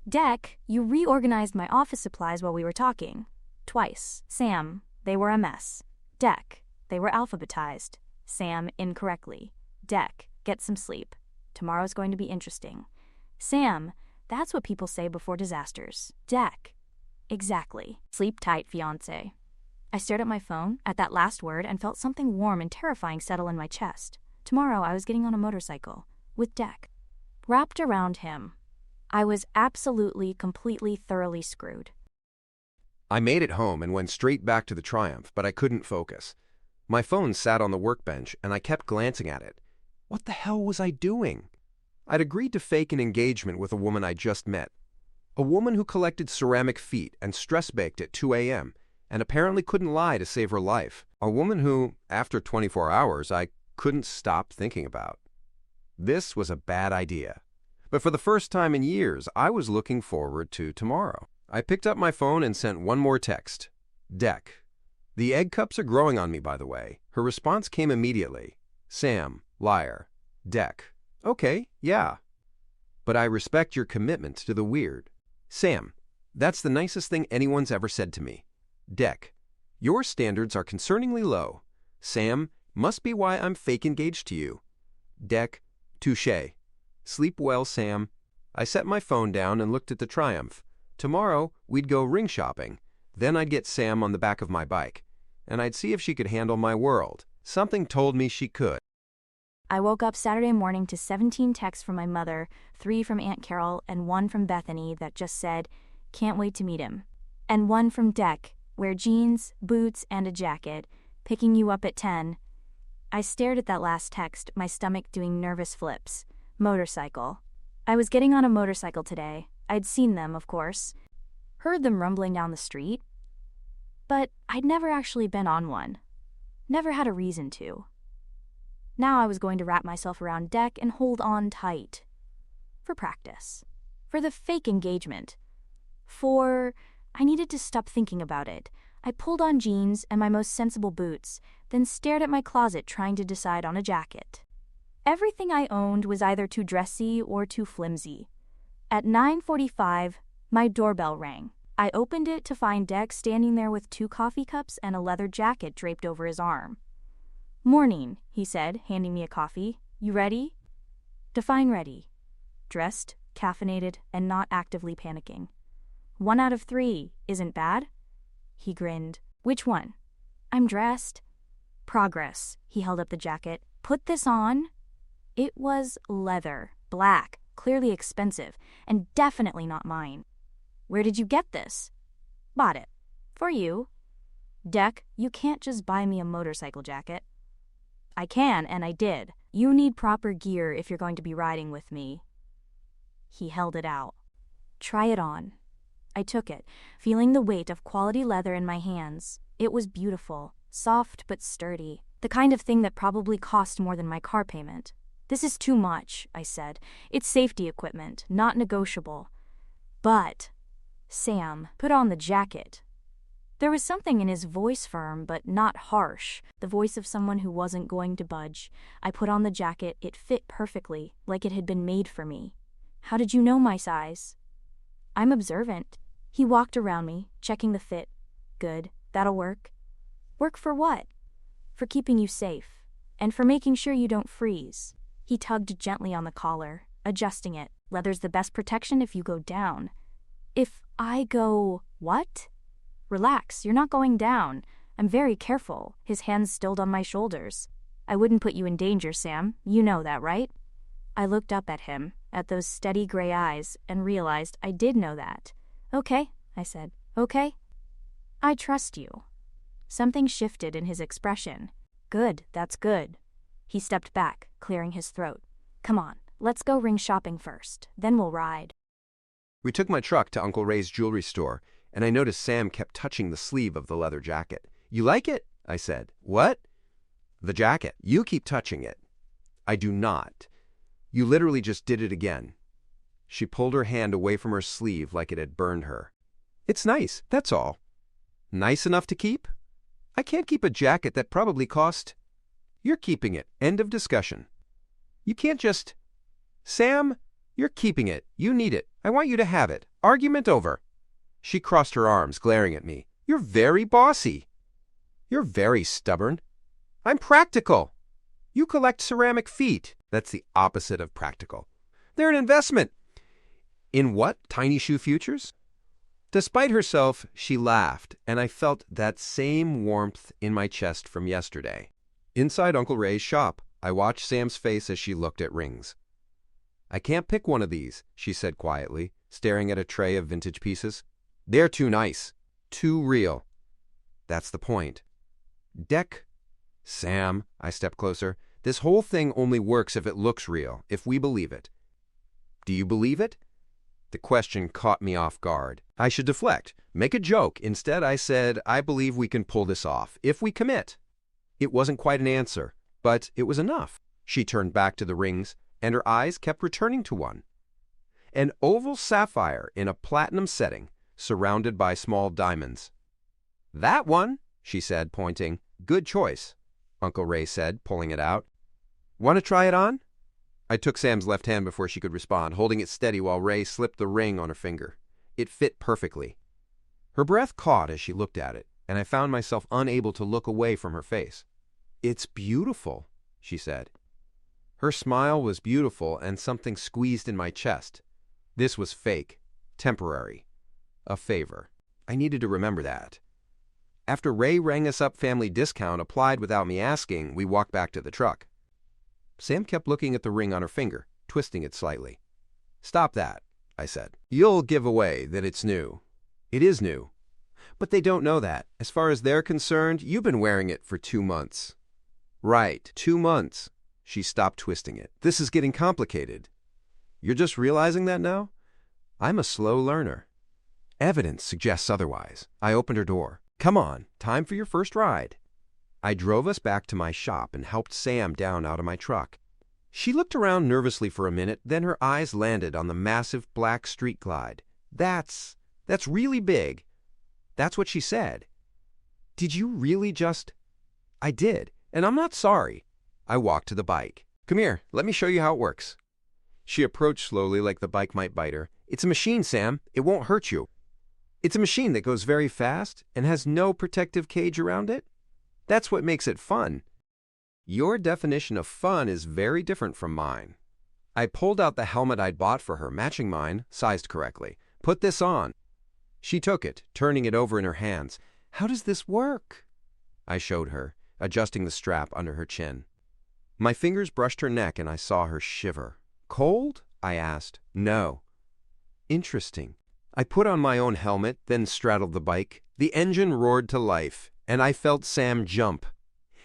Deck, you reorganized my office supplies while we were talking. Twice. Sam, they were a mess. Deck, they were alphabetized. Sam, incorrectly. Deck, get some sleep. Tomorrow's going to be interesting. Sam, that's what people say before disasters. Deck. Exactly. Sleep tight, fiancé. I stared at my phone, at that last word, and felt something warm and terrifying settle in my chest. Tomorrow I was getting on a motorcycle. With Deck. Wrapped around him. I was absolutely, completely, thoroughly screwed. I made it home and went straight back to the Triumph, but I couldn't focus. My phone sat on the workbench, and I kept glancing at it. What the hell was I doing? I'd agreed to fake an engagement with a woman I just met. A woman who collected ceramic feet and stress-baked at 2 a.m. and apparently couldn't lie to save her life. A woman who, after 24 hours, I couldn't stop thinking about. This was a bad idea. But for the first time in years, I was looking forward to tomorrow. I picked up my phone and sent one more text. Deck. The egg cups are growing on me, by the way. Her response came immediately. Sam, liar. Deck. Okay, yeah. But I respect your commitment to the weird. Sam, that's the nicest thing anyone's ever said to me. Deck. Your standards are concerningly low. Sam, must be why I'm fake engaged to you. Deck. Touché. Sleep well, Sam. I set my phone down and looked at the Triumph. Tomorrow, we'd go ring shopping. Then I'd get Sam on the back of my bike, and I'd see if she could handle my world. Something told me she could. I woke up Saturday morning to 17 texts from my mother, 3 from Aunt Carol, and 1 from Bethany that just said, can't wait to meet him. And 1 from Deck, wear jeans, boots, and a jacket, picking you up at 10. I stared at that last text, my stomach doing nervous flips. Motorcycle. I was getting on a motorcycle today. I'd seen them, of course. Heard them rumbling down the street. But I'd never actually been on one. Never had a reason to. Now I was going to wrap myself around Deck and hold on tight. For practice. For the fake engagement. I needed to stop thinking about it. I pulled on jeans and my most sensible boots, then stared at my closet trying to decide on a jacket. Everything I owned was either too dressy or too flimsy. At 9:45, my doorbell rang. I opened it to find Deck standing there with 2 coffee cups and a leather jacket draped over his arm. Morning, he said, handing me a coffee. You ready? Define ready. Dressed, caffeinated, and not actively panicking. 1 out of 3 isn't bad. He grinned. Which one? I'm dressed. Progress. He held up the jacket. Put this on. It was leather, black, clearly expensive, and definitely not mine. Where did you get this? Bought it. For you. Dec, you can't just buy me a motorcycle jacket. I can, and I did. You need proper gear if you're going to be riding with me. He held it out. Try it on. I took it, feeling the weight of quality leather in my hands. It was beautiful, soft but sturdy, the kind of thing that probably cost more than my car payment. This is too much, I said. It's safety equipment, not negotiable. But, Sam, put on the jacket. There was something in his voice firm but not harsh, the voice of someone who wasn't going to budge. I put on the jacket. It fit perfectly, like it had been made for me. How did you know my size? I'm observant. He walked around me, checking the fit. Good, that'll work. Work for what? For keeping you safe, and for making sure you don't freeze. He tugged gently on the collar, adjusting it. Leather's the best protection if you go down. If I go... what? Relax, you're not going down. I'm very careful. His hands stilled on my shoulders. I wouldn't put you in danger, Sam. You know that, right? I looked up at him, at those steady gray eyes, and realized I did know that. Okay, I said. Okay? I trust you. Something shifted in his expression. Good, that's good. He stepped back, clearing his throat. Come on, let's go ring shopping first, then we'll ride. We took my truck to Uncle Ray's jewelry store, and I noticed Sam kept touching the sleeve of the leather jacket. You like it? I said. What? The jacket. You keep touching it. I do not. You literally just did it again. She pulled her hand away from her sleeve like it had burned her. It's nice, that's all. Nice enough to keep? I can't keep a jacket that probably cost... You're keeping it. End of discussion. You can't just... Sam, you're keeping it. You need it. I want you to have it. Argument over. She crossed her arms, glaring at me. You're very bossy. You're very stubborn. I'm practical. You collect ceramic feet. That's the opposite of practical. They're an investment. In what? Tiny shoe futures? Despite herself, she laughed, and I felt that same warmth in my chest from yesterday. Inside Uncle Ray's shop, I watched Sam's face as she looked at rings. I can't pick one of these, she said quietly, staring at a tray of vintage pieces. They're too nice. Too real. That's the point. Dec. Sam, I stepped closer. This whole thing only works if it looks real, if we believe it. Do you believe it? The question caught me off guard. I should deflect, make a joke. Instead, I said, I believe we can pull this off, if we commit. It wasn't quite an answer, but it was enough. She turned back to the rings, and her eyes kept returning to one. An oval sapphire in a platinum setting, surrounded by small diamonds. That one, she said, pointing. Good choice, Uncle Ray said, pulling it out. Want to try it on? I took Sam's left hand before she could respond, holding it steady while Ray slipped the ring on her finger. It fit perfectly. Her breath caught as she looked at it, and I found myself unable to look away from her face. It's beautiful, she said. Her smile was beautiful, and something squeezed in my chest. This was fake, temporary, a favor. I needed to remember that. After Ray rang us up family discount applied without me asking, we walked back to the truck. Sam kept looking at the ring on her finger, twisting it slightly. Stop that, I said. You'll give away that it's new. It is new. But they don't know that. As far as they're concerned, you've been wearing it for 2 months. Right, 2 months. She stopped twisting it. This is getting complicated. You're just realizing that now? I'm a slow learner. Evidence suggests otherwise. I opened her door. Come on, time for your first ride. I drove us back to my shop and helped Sam down out of my truck. She looked around nervously for a minute, then her eyes landed on the massive black street glide. That's really big. That's what she said. Did you really just... I did, and I'm not sorry. I walked to the bike. Come here, let me show you how it works. She approached slowly like the bike might bite her. It's a machine, Sam. It won't hurt you. It's a machine that goes very fast and has no protective cage around it. That's what makes it fun. Your definition of fun is very different from mine. I pulled out the helmet I'd bought for her, matching mine, sized correctly. Put this on. She took it, turning it over in her hands. "How does this work?" I showed her, adjusting the strap under her chin. My fingers brushed her neck and I saw her shiver. "Cold?" I asked. "No." "Interesting." I put on my own helmet, then straddled the bike. The engine roared to life, and I felt Sam jump.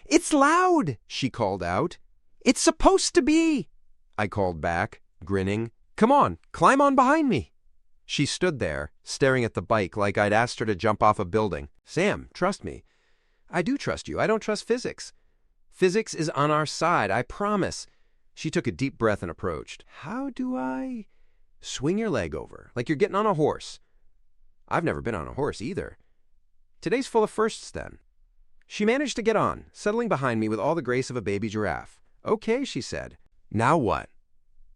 "It's loud!" she called out. "It's supposed to be!" I called back, grinning. "Come on, climb on behind me." She stood there, staring at the bike like I'd asked her to jump off a building. "Sam, trust me." "I do trust you. I don't trust physics." "Physics is on our side, I promise." She took a deep breath and approached. "How do I—" "Swing your leg over, like you're getting on a horse." "I've never been on a horse either." "Today's full of firsts, then." She managed to get on, settling behind me with all the grace of a baby giraffe. "Okay," she said. "Now what?"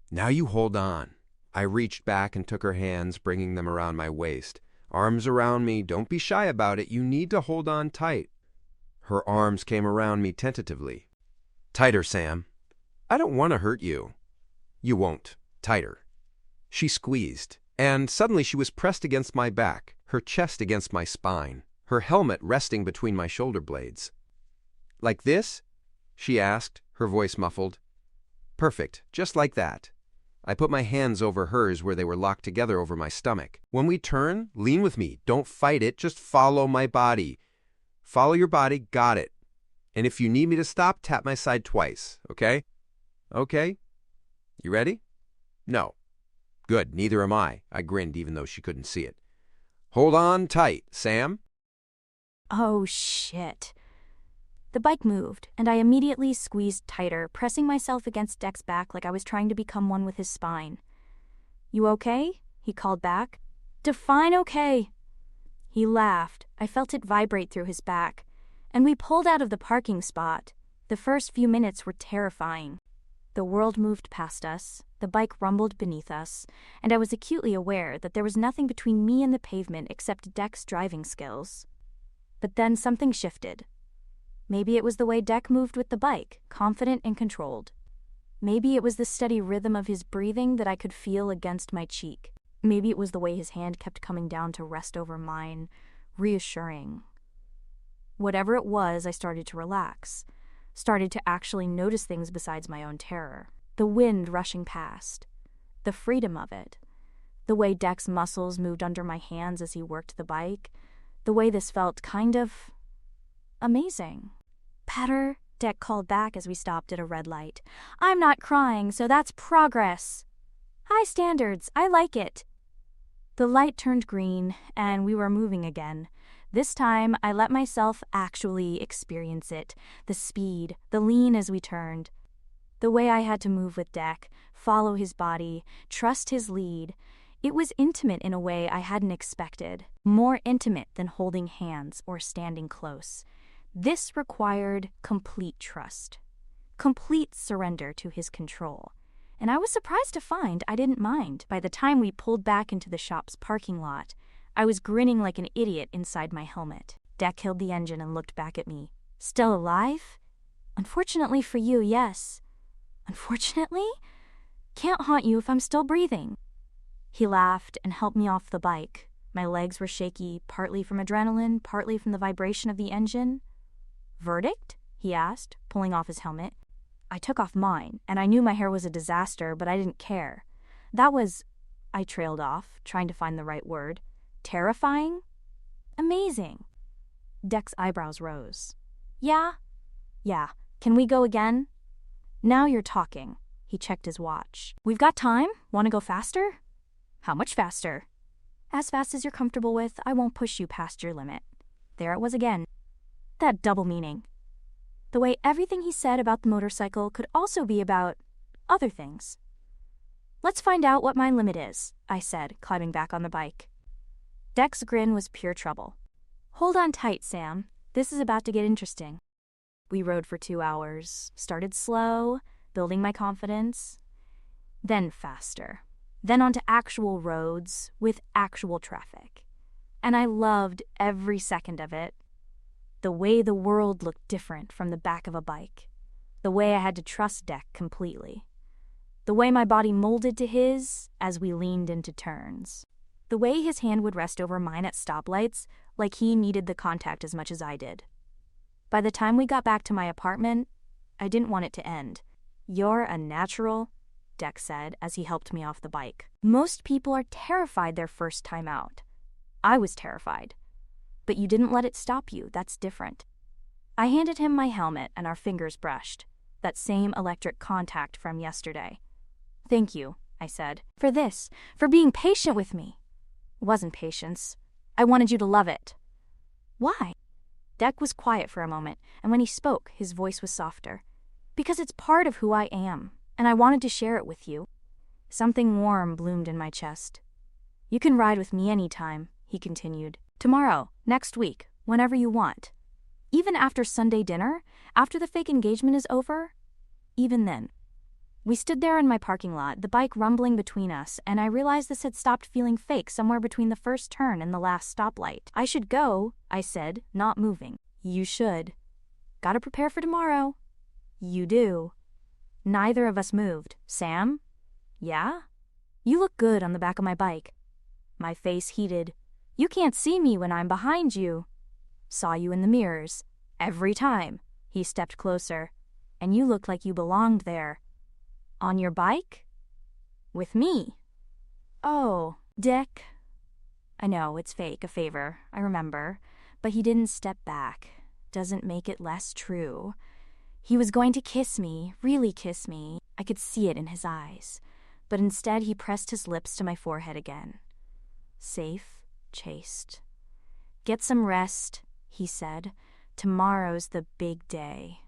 "Now you hold on." I reached back and took her hands, bringing them around my waist. "Arms around me. Don't be shy about it. You need to hold on tight." Her arms came around me tentatively. "Tighter, Sam." "I don't want to hurt you." "You won't. Tighter." She squeezed, and suddenly she was pressed against my back, her chest against my spine, her helmet resting between my shoulder blades. "Like this?" she asked, her voice muffled. "Perfect, just like that." I put my hands over hers where they were locked together over my stomach. "When we turn, lean with me. Don't fight it, just follow my body." "Follow your body, got it. And if you need me to stop, tap my side twice, okay?" "Okay. You ready?" "No." "Good, neither am I." I grinned even though she couldn't see it. "Hold on tight, Sam." Oh, shit. The bike moved, and I immediately squeezed tighter, pressing myself against Deck's back like I was trying to become one with his spine. "You okay?" he called back. "Define okay." He laughed. I felt it vibrate through his back. And we pulled out of the parking spot. The first few minutes were terrifying. The world moved past us, the bike rumbled beneath us, and I was acutely aware that there was nothing between me and the pavement except Deck's driving skills. But then something shifted. Maybe it was the way Deck moved with the bike, confident and controlled. Maybe it was the steady rhythm of his breathing that I could feel against my cheek. Maybe it was the way his hand kept coming down to rest over mine, reassuring. Whatever it was, I started to relax, started to actually notice things besides my own terror. The wind rushing past, the freedom of it, the way Deck's muscles moved under my hands as he worked the bike, the way this felt kind of amazing. "Patter," Deck called back as we stopped at a red light. "I'm not crying, so that's progress." "High standards, I like it." The light turned green, and we were moving again. This time, I let myself actually experience it, the speed, the lean as we turned. The way I had to move with Deck, follow his body, trust his lead. It was intimate in a way I hadn't expected, more intimate than holding hands or standing close. This required complete trust, complete surrender to his control. And I was surprised to find I didn't mind. By the time we pulled back into the shop's parking lot, I was grinning like an idiot inside my helmet. Deck killed the engine and looked back at me. "Still alive?" "Unfortunately for you, yes." "Unfortunately? Can't haunt you if I'm still breathing." He laughed and helped me off the bike. My legs were shaky, partly from adrenaline, partly from the vibration of the engine. "Verdict?" he asked, pulling off his helmet. I took off mine, and I knew my hair was a disaster, but I didn't care. That was, I trailed off, trying to find the right word. Terrifying? Amazing. Deck's eyebrows rose. Yeah? Yeah. Can we go again?" "Now you're talking." He checked his watch. "We've got time? Want to go faster?" "How much faster?" "As fast as you're comfortable with. I won't push you past your limit." There it was again. That double meaning. The way everything he said about the motorcycle could also be about other things. "Let's find out what my limit is," I said, climbing back on the bike. Deck's grin was pure trouble. "Hold on tight, Sam. This is about to get interesting." We rode for 2 hours, started slow, building my confidence, then faster, then onto actual roads with actual traffic. And I loved every second of it. The way the world looked different from the back of a bike. The way I had to trust Deck completely. The way my body molded to his as we leaned into turns. the way his hand would rest over mine at stoplights, like he needed the contact as much as I did. By the time we got back to my apartment, I didn't want it to end. "You're a natural," Deck said as he helped me off the bike. "Most people are terrified their first time out. I was terrified. But you didn't let it stop you. That's different." I handed him my helmet and our fingers brushed, that same electric contact from yesterday. "Thank you," I said, "for this, for being patient with me." It wasn't patience. I wanted you to love it. "Why?" Deck was quiet for a moment, and when he spoke, his voice was softer. "Because it's part of who I am, and I wanted to share it with you." Something warm bloomed in my chest. "You can ride with me anytime," he continued. "Tomorrow, next week, whenever you want. Even after Sunday dinner, after the fake engagement is over, even then." We stood there in my parking lot, the bike rumbling between us, and I realized this had stopped feeling fake somewhere between the first turn and the last stoplight. "I should go," I said, not moving. "You should. Gotta prepare for tomorrow." "You do." Neither of us moved. "Sam?" "Yeah?" "You look good on the back of my bike." My face heated. "You can't see me when I'm behind you." "Saw you in the mirrors. Every time." He stepped closer. "And you looked like you belonged there." "On your bike?" "With me." "Oh, Dick." I know, it's fake, a favor, I remember. But he didn't step back. Doesn't make it less true. He was going to kiss me, really kiss me. I could see it in his eyes. But instead he pressed his lips to my forehead again. Safe, chaste. "Get some rest," he said. "Tomorrow's the big day."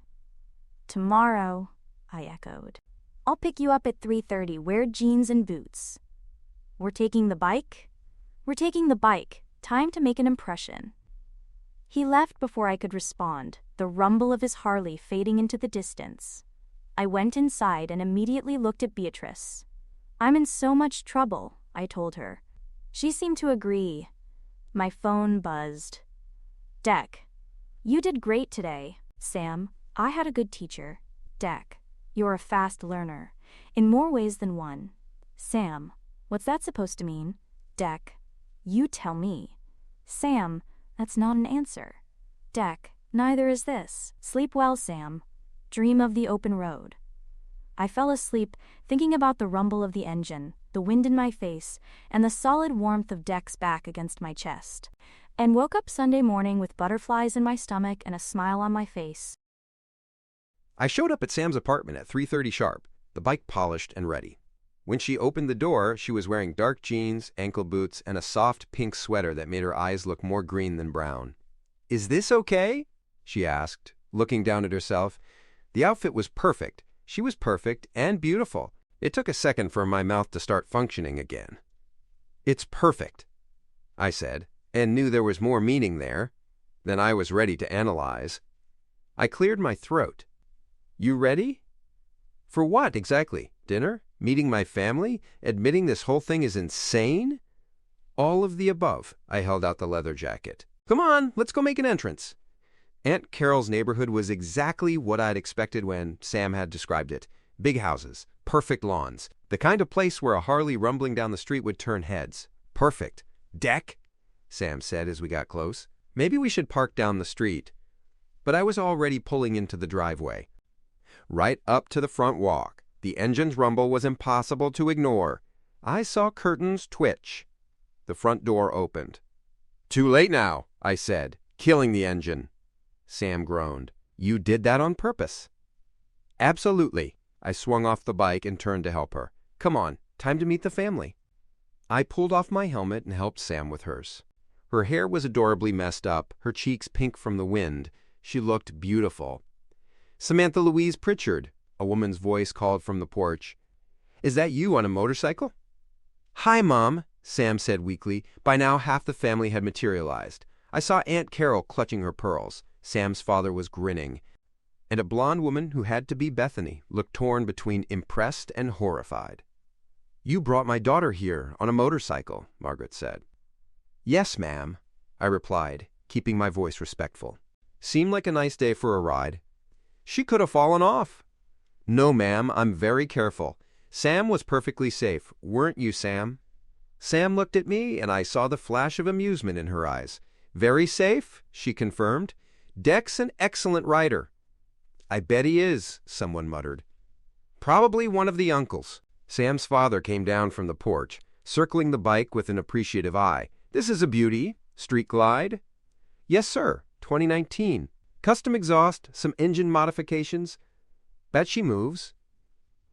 "Tomorrow," I echoed. "I'll pick you up at 3:30. Wear jeans and boots." "We're taking the bike?" "We're taking the bike. Time to make an impression." He left before I could respond, the rumble of his Harley fading into the distance. I went inside and immediately looked at Beatrice. "I'm in so much trouble," I told her. She seemed to agree. My phone buzzed. "Deck, you did great today." "Sam, I had a good teacher." "Deck, you're a fast learner, in more ways than one." "Sam, what's that supposed to mean?" "Deck, you tell me." "Sam, that's not an answer." "Deck, neither is this." "Sleep well, Sam. Dream of the open road." I fell asleep thinking about the rumble of the engine, the wind in my face, and the solid warmth of Deck's back against my chest, and woke up Sunday morning with butterflies in my stomach and a smile on my face. I showed up at Sam's apartment at 3:30 sharp, the bike polished and ready. When she opened the door, she was wearing dark jeans, ankle boots, and a soft pink sweater that made her eyes look more green than brown. "Is this okay?" she asked, looking down at herself. The outfit was perfect. She was perfect and beautiful. It took a second for my mouth to start functioning again. "It's perfect," I said, and knew there was more meaning there than I was ready to analyze. I cleared my throat. "You ready?" "For what, exactly? Dinner? Meeting my family? Admitting this whole thing is insane?" "All of the above." I held out the leather jacket. "Come on, let's go make an entrance." Aunt Carol's neighborhood was exactly what I'd expected when Sam had described it. Big houses, perfect lawns, the kind of place where a Harley rumbling down the street would turn heads. "Perfect. Deck," Sam said as we got close. "Maybe we should park down the street." But I was already pulling into the driveway. Right up to the front walk, the engine's rumble was impossible to ignore. I saw curtains twitch. The front door opened. "Too late now," I said, killing the engine. Sam groaned. "You did that on purpose." "Absolutely." I swung off the bike and turned to help her. "Come on, time to meet the family." I pulled off my helmet and helped Sam with hers. Her hair was adorably messed up, her cheeks pink from the wind. She looked beautiful. "Samantha Louise Pritchard," a woman's voice called from the porch. "Is that you on a motorcycle?" "Hi, Mom," Sam said weakly. By now half the family had materialized. I saw Aunt Carol clutching her pearls. Sam's father was grinning. And a blonde woman who had to be Bethany looked torn between impressed and horrified. "You brought my daughter here on a motorcycle," Margaret said. "Yes, ma'am," I replied, keeping my voice respectful. "Seemed like a nice day for a ride." "She could have fallen off." "No, ma'am, I'm very careful. Sam was perfectly safe. Weren't you, Sam?" Sam looked at me, and I saw the flash of amusement in her eyes. Very safe, she confirmed. Dec's an excellent rider. I bet he is, someone muttered. Probably one of the uncles. Sam's father came down from the porch, circling the bike with an appreciative eye. This is a beauty. Street glide? Yes, sir. 2019. Custom exhaust, some engine modifications. Bet she moves.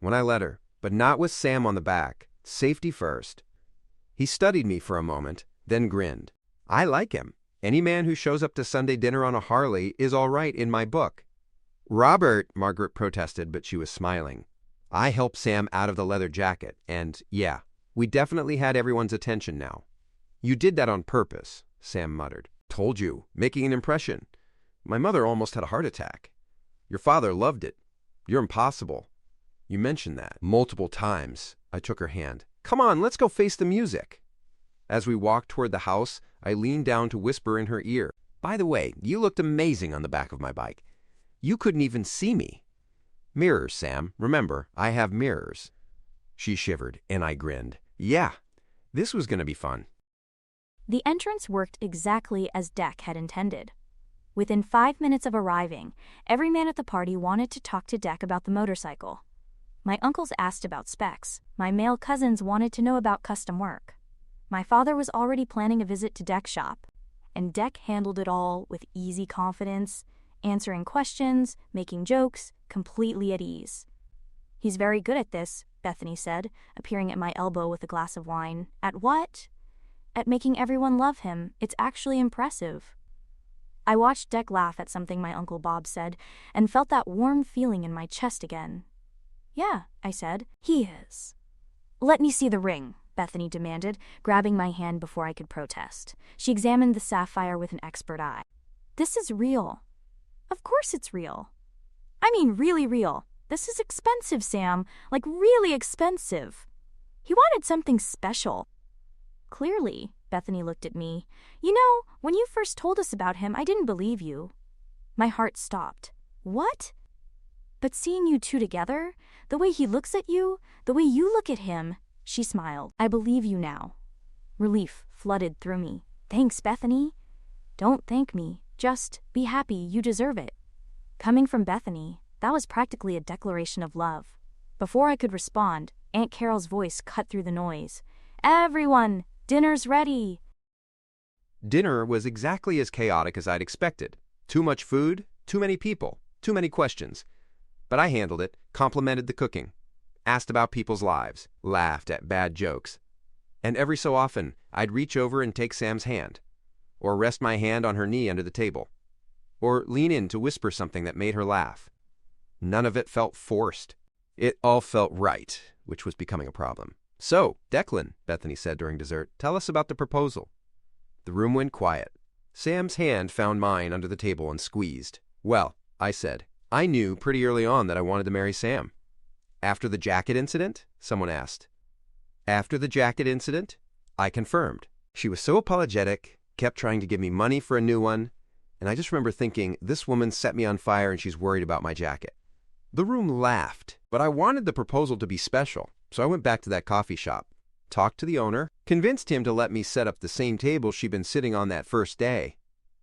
When I let her, but not with Sam on the back. Safety first. He studied me for a moment, then grinned. I like him. Any man who shows up to Sunday dinner on a Harley is all right in my book. Robert, Margaret protested, but she was smiling. I helped Sam out of the leather jacket, and yeah, we definitely had everyone's attention now. You did that on purpose, Sam muttered. Told you, making an impression. My mother almost had a heart attack. Your father loved it. You're impossible. You mentioned that multiple times. I took her hand. Come on, let's go face the music. As we walked toward the house, I leaned down to whisper in her ear. By the way, you looked amazing on the back of my bike. You couldn't even see me. Mirrors, Sam. Remember, I have mirrors. She shivered, and I grinned. Yeah, this was going to be fun. The entrance worked exactly as Dec had intended. Within 5 minutes of arriving, every man at the party wanted to talk to Dec about the motorcycle. My uncles asked about specs. My male cousins wanted to know about custom work. My father was already planning a visit to Dec's shop, and Dec handled it all with easy confidence, answering questions, making jokes, completely at ease. He's very good at this, Bethany said, appearing at my elbow with a glass of wine. At what? At making everyone love him. It's actually impressive. I watched Dec laugh at something my Uncle Bob said and felt that warm feeling in my chest again. Yeah, I said, he is. Let me see the ring, Bethany demanded, grabbing my hand before I could protest. She examined the sapphire with an expert eye. This is real. Of course it's real. I mean really real. This is expensive, Sam. Like really expensive. He wanted something special. Clearly, Bethany looked at me. You know, when you first told us about him, I didn't believe you. My heart stopped. What? But seeing you two together, the way he looks at you, the way you look at him, she smiled. I believe you now. Relief flooded through me. Thanks, Bethany. Don't thank me. Just be happy, you deserve it. Coming from Bethany, that was practically a declaration of love. Before I could respond, Aunt Carol's voice cut through the noise. Everyone, dinner's ready. Dinner was exactly as chaotic as I'd expected. Too much food, too many people, too many questions. But I handled it, complimented the cooking, asked about people's lives, laughed at bad jokes. And every so often, I'd reach over and take Sam's hand, or rest my hand on her knee under the table, or lean in to whisper something that made her laugh. None of it felt forced. It all felt right, which was becoming a problem. So, Declan, Bethany said during dessert, tell us about the proposal. The room went quiet. Sam's hand found mine under the table and squeezed. Well, I said, I knew pretty early on that I wanted to marry Sam. After the jacket incident? Someone asked. After the jacket incident? I confirmed. She was so apologetic, kept trying to give me money for a new one, and I just remember thinking, this woman set me on fire and she's worried about my jacket. The room laughed, but I wanted the proposal to be special, so I went back to that coffee shop, talked to the owner, convinced him to let me set up the same table she'd been sitting on that first day.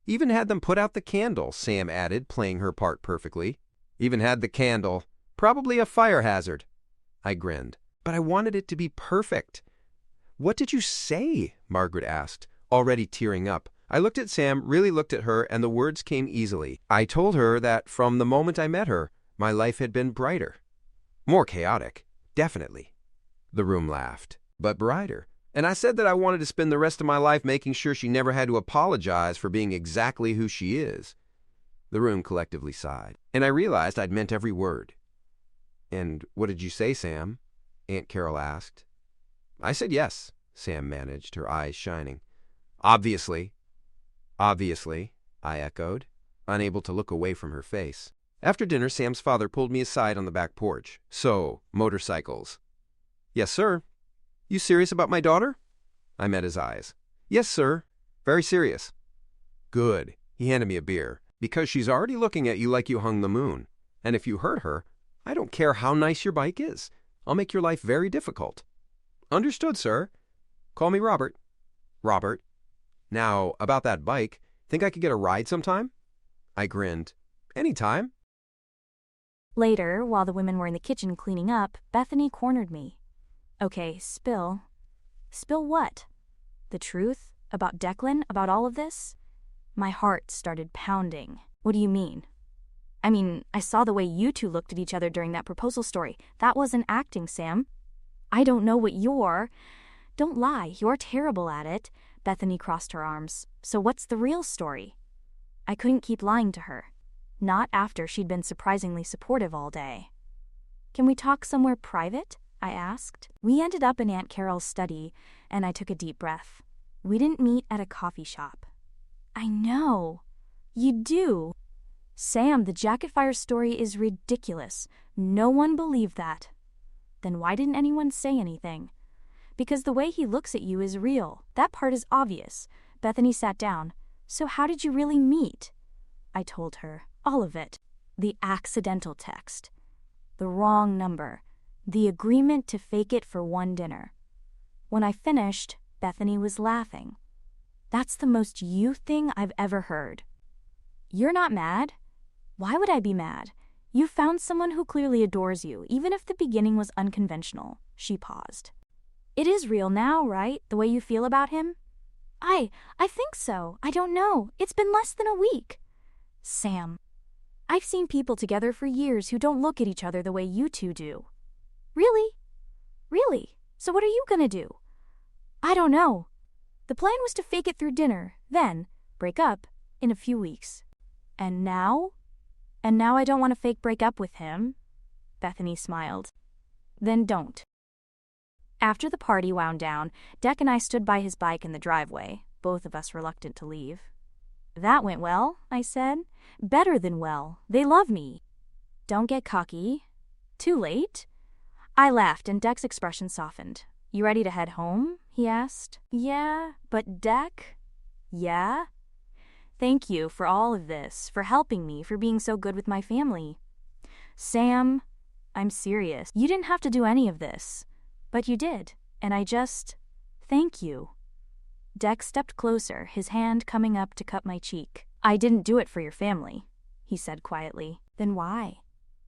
Even had them put out the candle, Sam added, playing her part perfectly. Even had the candle. Probably a fire hazard. I grinned. But I wanted it to be perfect. What did you say? Margaret asked, already tearing up. I looked at Sam, really looked at her, and the words came easily. I told her that from the moment I met her, my life had been brighter. More chaotic, definitely. The room laughed. But brighter. And I said that I wanted to spend the rest of my life making sure she never had to apologize for being exactly who she is. The room collectively sighed, and I realized I'd meant every word. And what did you say, Sam? Aunt Carol asked. I said yes, Sam managed, her eyes shining. Obviously. Obviously, I echoed, unable to look away from her face. After dinner, Sam's father pulled me aside on the back porch. So, motorcycles. Yes, sir. You serious about my daughter? I met his eyes. Yes, sir. Very serious. Good. He handed me a beer. Because she's already looking at you like you hung the moon. And if you hurt her, I don't care how nice your bike is. I'll make your life very difficult. Understood, sir. Call me Robert. Robert. Now, about that bike, think I could get a ride sometime? I grinned. Anytime. Later, while the women were in the kitchen cleaning up, Bethany cornered me. Okay, spill. Spill what? The truth? About Declan? About all of this? My heart started pounding. What do you mean? I mean, I saw the way you two looked at each other during that proposal story. That wasn't acting, Sam. I don't know what you're... Don't lie, you're terrible at it. Bethany crossed her arms. So what's the real story? I couldn't keep lying to her. Not after she'd been surprisingly supportive all day. Can we talk somewhere private? I asked. We ended up in Aunt Carol's study, and I took a deep breath. We didn't meet at a coffee shop. I know. You do. Sam, the jacket fire story is ridiculous. No one believed that. Then why didn't anyone say anything? Because the way he looks at you is real. That part is obvious. Bethany sat down. So how did you really meet? I told her. All of it. The accidental text. The wrong number. The agreement to fake it for one dinner. When I finished, Bethany was laughing. That's the most you thing I've ever heard. You're not mad? Why would I be mad? You found someone who clearly adores you, even if the beginning was unconventional. She paused. It is real now, right? The way you feel about him? I think so. I don't know. It's been less than a week. Sam, I've seen people together for years who don't look at each other the way you two do. Really? Really? So what are you gonna do? I don't know. The plan was to fake it through dinner, then break up in a few weeks. And now? And now I don't want to fake break up with him. Bethany smiled. Then don't. After the party wound down, Dec and I stood by his bike in the driveway, both of us reluctant to leave. That went well, I said. Better than well. They love me. Don't get cocky. Too late? I laughed and Dec's expression softened. You ready to head home? He asked. Yeah, but Dec? Yeah? Thank you for all of this, for helping me, for being so good with my family. Sam, I'm serious. You didn't have to do any of this. But you did, and thank you. Dec stepped closer, his hand coming up to cup my cheek. I didn't do it for your family, he said quietly. Then why?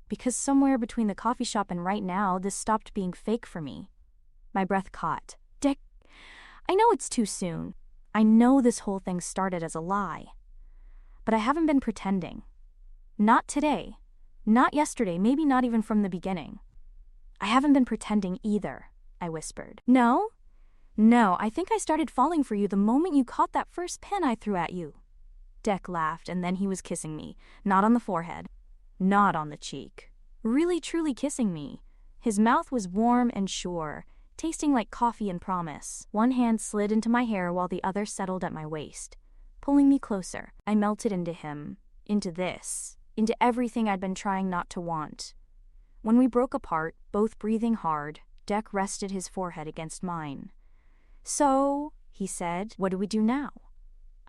Because somewhere between the coffee shop and right now, this stopped being fake for me. My breath caught. Dec, I know it's too soon. I know this whole thing started as a lie. But I haven't been pretending. Not today. Not yesterday, maybe not even from the beginning. I haven't been pretending either, I whispered. No, I think I started falling for you the moment you caught that first pen I threw at you. Dec laughed, and then he was kissing me, not on the forehead, not on the cheek. Really, truly kissing me. His mouth was warm and sure, tasting like coffee and promise. One hand slid into my hair while the other settled at my waist, pulling me closer. I melted into him, into this, into everything I'd been trying not to want. When we broke apart, both breathing hard, Dec rested his forehead against mine. So, he said, what do we do now?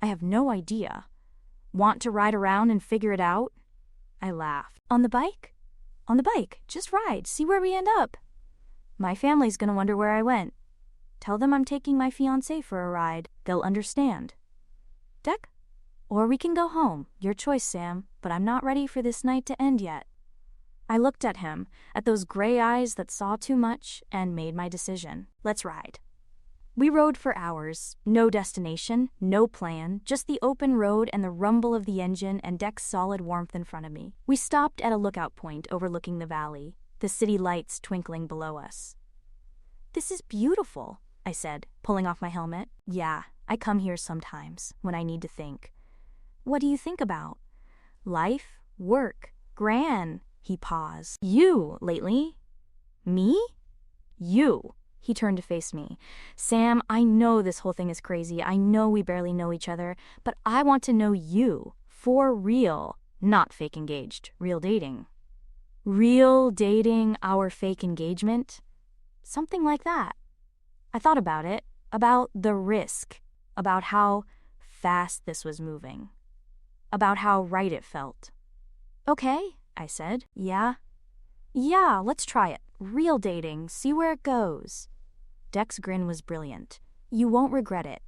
I have no idea. Want to ride around and figure it out? I laughed. On the bike? On the bike. Just ride. See where we end up. My family's gonna wonder where I went. Tell them I'm taking my fiancé for a ride. They'll understand. Dec? Or we can go home. Your choice, Sam. But I'm not ready for this night to end yet. I looked at him, at those gray eyes that saw too much, and made my decision. Let's ride. We rode for hours. No destination, no plan, just the open road and the rumble of the engine and Dec's solid warmth in front of me. We stopped at a lookout point overlooking the valley, the city lights twinkling below us. This is beautiful, I said, pulling off my helmet. Yeah, I come here sometimes, when I need to think. What do you think about? Life, work, Gran. He paused. You, lately? Me? You. He turned to face me. Sam, I know this whole thing is crazy. I know we barely know each other, but I want to know you. For real. Not fake engaged. Real dating. Real dating, our fake engagement? Something like that. I thought about it. About the risk. About how fast this was moving. About how right it felt. Okay, I said. Yeah, let's try it. Real dating, see where it goes. Dec's grin was brilliant. You won't regret it.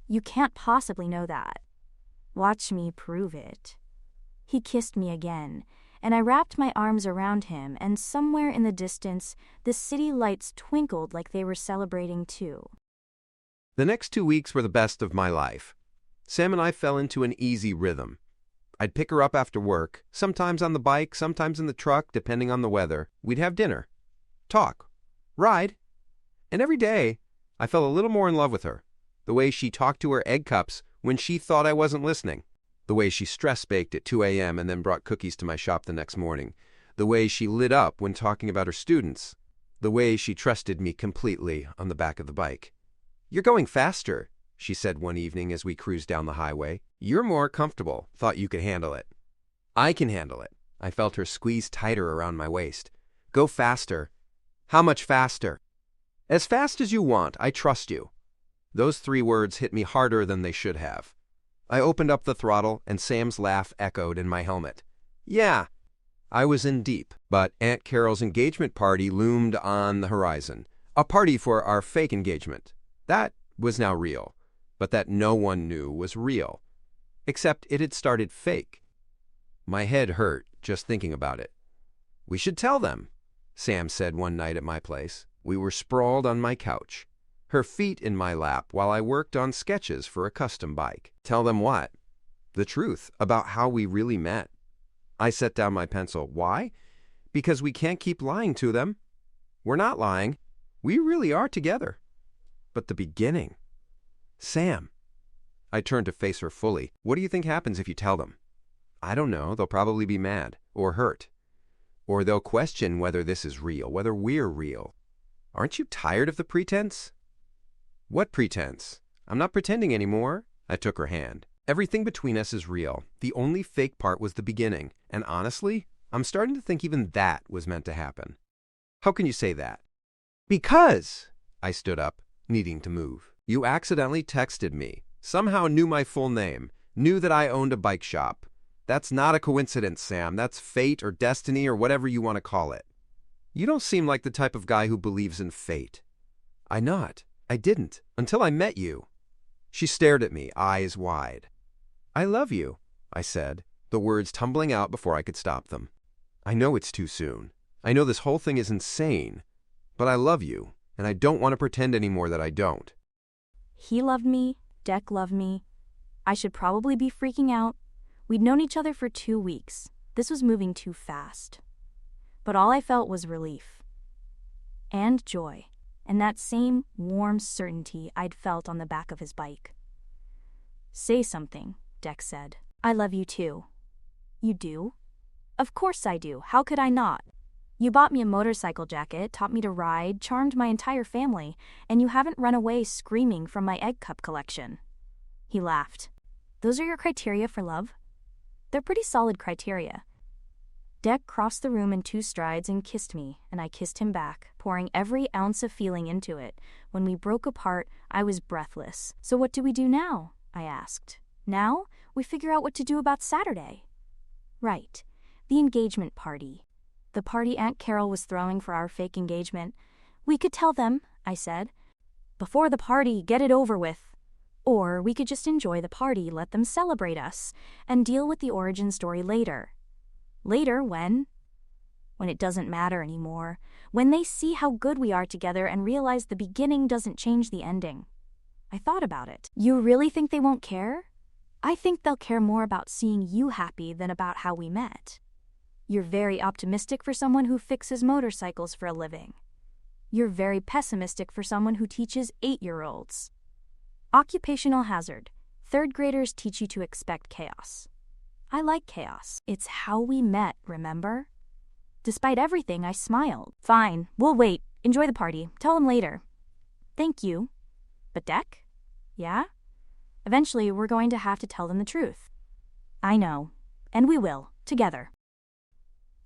You can't possibly know that. Watch me prove it. He kissed me again, and I wrapped my arms around him, and somewhere in the distance, the city lights twinkled like they were celebrating too. The next 2 weeks were the best of my life. Sam and I fell into an easy rhythm. I'd pick her up after work, sometimes on the bike, sometimes in the truck, depending on the weather. We'd have dinner, talk, ride, and every day I fell a little more in love with her. The way she talked to her egg cups when she thought I wasn't listening. The way she stress-baked at 2 a.m. and then brought cookies to my shop the next morning. The way she lit up when talking about her students. The way she trusted me completely on the back of the bike. "You're going faster," she said one evening as we cruised down the highway. "You're more comfortable. Thought you could handle it." "I can handle it." I felt her squeeze tighter around my waist. "Go faster." "How much faster?" "As fast as you want. I trust you." Those 3 words hit me harder than they should have. I opened up the throttle, and Sam's laugh echoed in my helmet. Yeah, I was in deep, but Aunt Carol's engagement party loomed on the horizon. A party for our fake engagement. That was now real, but that no one knew was real. Except it had started fake. My head hurt just thinking about it. "We should tell them," Sam said one night at my place. We were sprawled on my couch, her feet in my lap while I worked on sketches for a custom bike. Tell them what? The truth about how we really met. I set down my pencil. Why? Because we can't keep lying to them. We're not lying. We really are together. But the beginning. Sam. I turned to face her fully. What do you think happens if you tell them? I don't know. They'll probably be mad or hurt. Or they'll question whether this is real, whether we're real. Aren't you tired of the pretense? What pretense? I'm not pretending anymore. I took her hand. Everything between us is real. The only fake part was the beginning. And honestly, I'm starting to think even that was meant to happen. How can you say that? Because, I stood up, needing to move. You accidentally texted me, somehow knew my full name, knew that I owned a bike shop. That's not a coincidence, Sam. That's fate or destiny or whatever you want to call it. You don't seem like the type of guy who believes in fate. I didn't, until I met you. She stared at me, eyes wide. I love you, I said, the words tumbling out before I could stop them. I know it's too soon. I know this whole thing is insane. But I love you, and I don't want to pretend anymore that I don't. He loved me, Dec loved me. I should probably be freaking out. We'd known each other for 2 weeks. This was moving too fast. But all I felt was relief. And joy. And that same warm certainty I'd felt on the back of his bike. Say something, Dec said. I love you too. You do? Of course I do. How could I not? You bought me a motorcycle jacket, taught me to ride, charmed my entire family, and you haven't run away screaming from my egg cup collection. He laughed. Those are your criteria for love? They're pretty solid criteria. Dec crossed the room in 2 strides and kissed me, and I kissed him back, pouring every ounce of feeling into it. When we broke apart, I was breathless. So what do we do now? I asked. Now, we figure out what to do about Saturday. Right. The engagement party. The party Aunt Carol was throwing for our fake engagement. We could tell them, I said. Before the party, get it over with. Or we could just enjoy the party, let them celebrate us, and deal with the origin story later. Later, when? When it doesn't matter anymore. When they see how good we are together and realize the beginning doesn't change the ending. I thought about it. You really think they won't care? I think they'll care more about seeing you happy than about how we met. You're very optimistic for someone who fixes motorcycles for a living. You're very pessimistic for someone who teaches 8-year-olds. Occupational hazard. 3rd graders teach you to expect chaos. I like chaos. It's how we met, remember? Despite everything, I smiled. Fine, we'll wait. Enjoy the party. Tell them later. Thank you. But Dec? Yeah? Eventually, we're going to have to tell them the truth. I know. And we will. Together.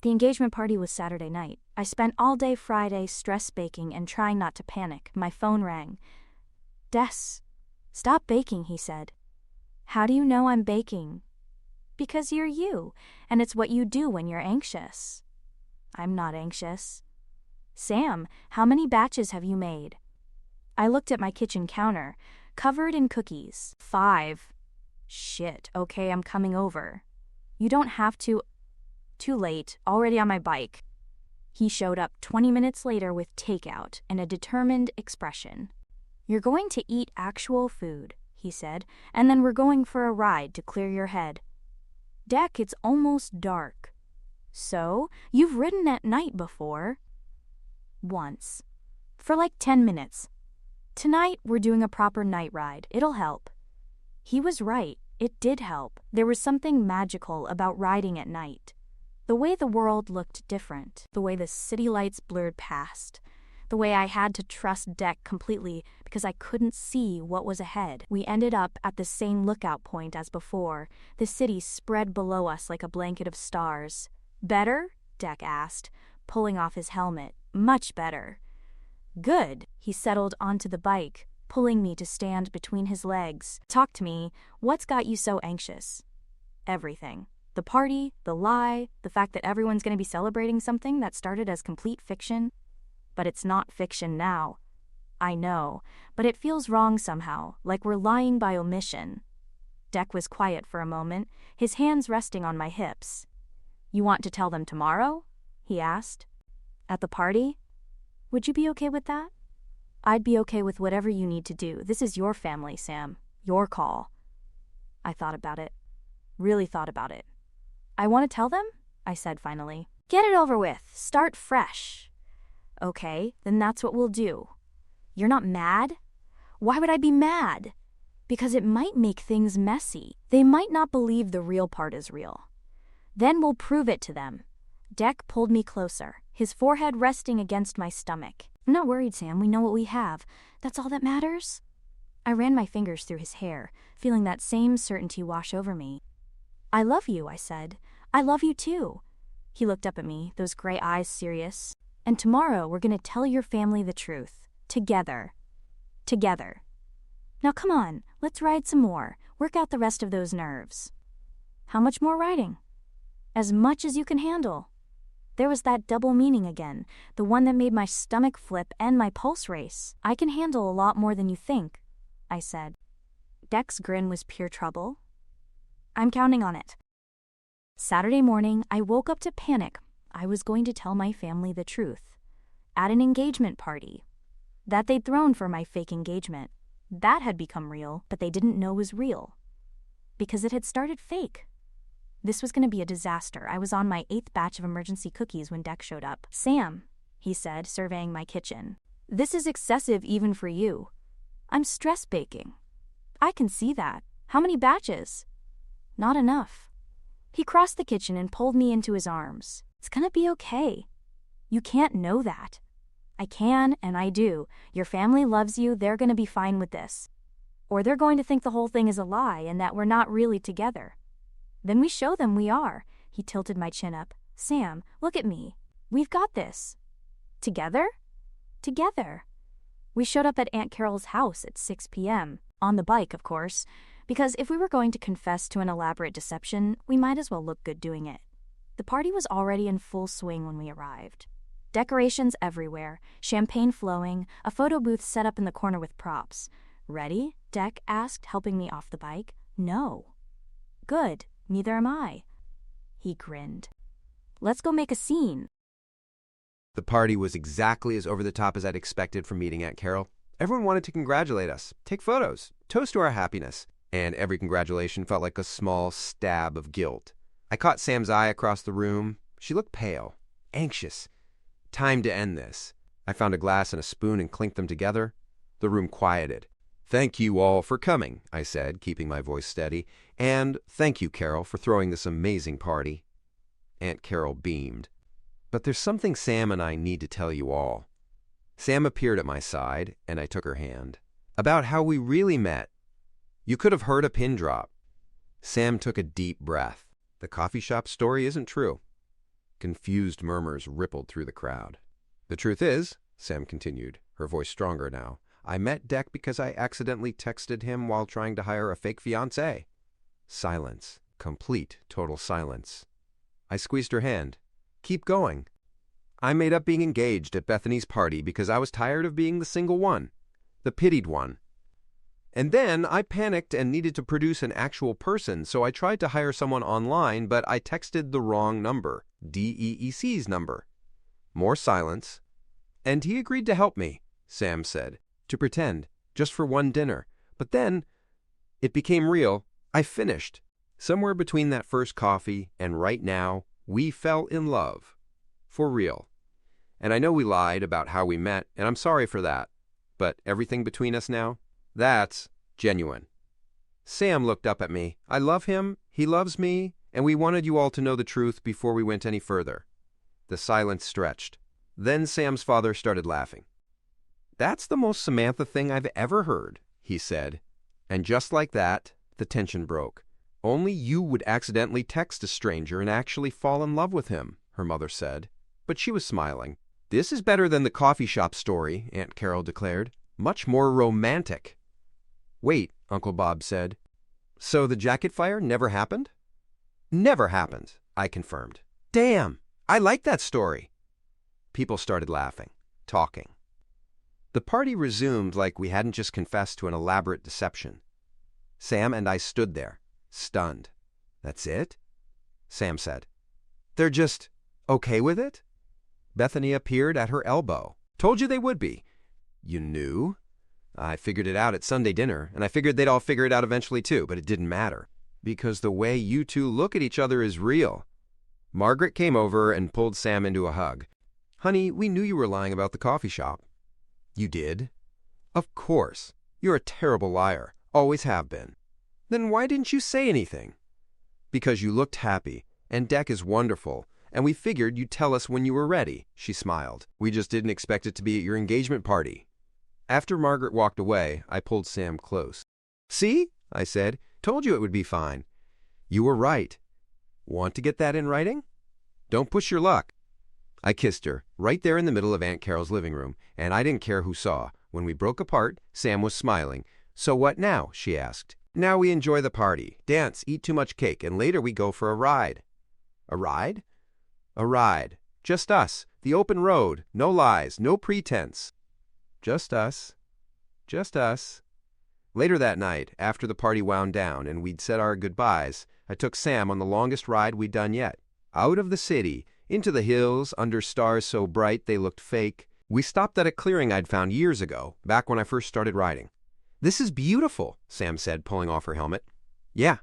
The engagement party was Saturday night. I spent all day Friday stress baking and trying not to panic. My phone rang. Des. Stop baking, he said. How do you know I'm baking? Because you're you, and it's what you do when you're anxious. I'm not anxious. Sam, how many batches have you made? I looked at my kitchen counter, covered in cookies. 5. Shit, okay, I'm coming over. You don't have to. Too late, already on my bike. He showed up 20 minutes later with takeout and a determined expression. You're going to eat actual food, he said, and then we're going for a ride to clear your head. Deck, it's almost dark. So, you've ridden at night before? Once. For like 10 minutes. Tonight, we're doing a proper night ride. It'll help. He was right. It did help. There was something magical about riding at night. The way the world looked different. The way the city lights blurred past. The way I had to trust Deck completely because I couldn't see what was ahead. We ended up at the same lookout point as before. The city spread below us like a blanket of stars. Better? Deck asked, pulling off his helmet. Much better. Good. He settled onto the bike, pulling me to stand between his legs. Talk to me. What's got you so anxious? Everything. The party, the lie, the fact that everyone's going to be celebrating something that started as complete fiction. But it's not fiction now. I know, but it feels wrong somehow, like we're lying by omission. Deck was quiet for a moment, his hands resting on my hips. You want to tell them tomorrow? He asked. At the party? Would you be okay with that? I'd be okay with whatever you need to do. This is your family, Sam. Your call. I thought about it. Really thought about it. I want to tell them? I said finally. Get it over with. Start fresh. Okay, then that's what we'll do. You're not mad? Why would I be mad? Because it might make things messy. They might not believe the real part is real. Then we'll prove it to them. Deck pulled me closer, his forehead resting against my stomach. I'm not worried, Sam. We know what we have. That's all that matters. I ran my fingers through his hair, feeling that same certainty wash over me. I love you, I said. I love you too. He looked up at me, those gray eyes serious. And tomorrow we're going to tell your family the truth. Together. Together. Now come on, let's ride some more. Work out the rest of those nerves. How much more riding? As much as you can handle. There was that double meaning again, the one that made my stomach flip and my pulse race. I can handle a lot more than you think, I said. Deck's grin was pure trouble. I'm counting on it. Saturday morning, I woke up to panic. I was going to tell my family the truth. At an engagement party. That they'd thrown for my fake engagement. That had become real, but they didn't know was real. Because it had started fake. This was going to be a disaster. I was on my 8th batch of emergency cookies when Deck showed up. Sam, he said, surveying my kitchen. This is excessive even for you. I'm stress baking. I can see that. How many batches? Not enough. He crossed the kitchen and pulled me into his arms. It's gonna be okay. You can't know that. I can, and I do. Your family loves you, they're gonna be fine with this. Or they're going to think the whole thing is a lie and that we're not really together. Then we show them we are. He tilted my chin up. Sam, look at me. We've got this. Together? Together. We showed up at Aunt Carol's house at 6 p.m. On the bike, of course. Because if we were going to confess to an elaborate deception, we might as well look good doing it. The party was already in full swing when we arrived. Decorations everywhere, champagne flowing, a photo booth set up in the corner with props. Ready? Deck asked, helping me off the bike. No. Good, neither am I. He grinned. Let's go make a scene. The party was exactly as over the top as I'd expected from meeting Aunt Carol. Everyone wanted to congratulate us, take photos, toast to our happiness. And every congratulation felt like a small stab of guilt. I caught Sam's eye across the room. She looked pale, anxious. Time to end this. I found a glass and a spoon and clinked them together. The room quieted. Thank you all for coming, I said, keeping my voice steady. And thank you, Carol, for throwing this amazing party. Aunt Carol beamed. But there's something Sam and I need to tell you all. Sam appeared at my side, and I took her hand. About how we really met. You could have heard a pin drop. Sam took a deep breath. The coffee shop story isn't true. Confused murmurs rippled through the crowd. The truth is, Sam continued, her voice stronger now, I met Deck because I accidentally texted him while trying to hire a fake fiancé. Silence. Complete, total silence. I squeezed her hand. Keep going. I made up being engaged at Bethany's party because I was tired of being the single one. the pitied one. And then I panicked and needed to produce an actual person, so I tried to hire someone online, but I texted the wrong number, DEEC's number. More silence. And he agreed to help me, Sam said, to pretend, just for one dinner. But then, it became real. I finished. Somewhere between that first coffee and right now, we fell in love. For real. And I know we lied about how we met, and I'm sorry for that. But everything between us now, that's genuine. Sam looked up at me. I love him, he loves me, and we wanted you all to know the truth before we went any further. The silence stretched. Then Sam's father started laughing. That's the most Samantha thing I've ever heard, he said. And just like that, the tension broke. Only you would accidentally text a stranger and actually fall in love with him, her mother said. But she was smiling. This is better than the coffee shop story, Aunt Carol declared. Much more romantic. Wait, Uncle Bob said. So the jacket fire never happened? Never happened, I confirmed. Damn, I like that story. People started laughing, talking. The party resumed like we hadn't just confessed to an elaborate deception. Sam and I stood there, stunned. That's it? Sam said. They're just okay with it? Bethany appeared at her elbow. Told you they would be. You knew? I figured it out at Sunday dinner, and I figured they'd all figure it out eventually too, but it didn't matter. Because the way you two look at each other is real. Margaret came over and pulled Sam into a hug. Honey, we knew you were lying about the coffee shop. You did? Of course. You're a terrible liar. Always have been. Then why didn't you say anything? Because you looked happy, and Deck is wonderful, and we figured you'd tell us when you were ready, she smiled. We just didn't expect it to be at your engagement party. After Margaret walked away, I pulled Sam close. See? I said. Told you it would be fine. You were right. Want to get that in writing? Don't push your luck. I kissed her, right there in the middle of Aunt Carol's living room, and I didn't care who saw. When we broke apart, Sam was smiling. So what now? She asked. Now we enjoy the party, dance, eat too much cake, and later we go for a ride. A ride? A ride. Just us. The open road. No lies. No pretense. Just us. Just us. Later that night, after the party wound down and we'd said our goodbyes, I took Sam on the longest ride we'd done yet. Out of the city, into the hills, under stars so bright they looked fake. We stopped at a clearing I'd found years ago, back when I first started riding. This is beautiful, Sam said, pulling off her helmet. Yeah,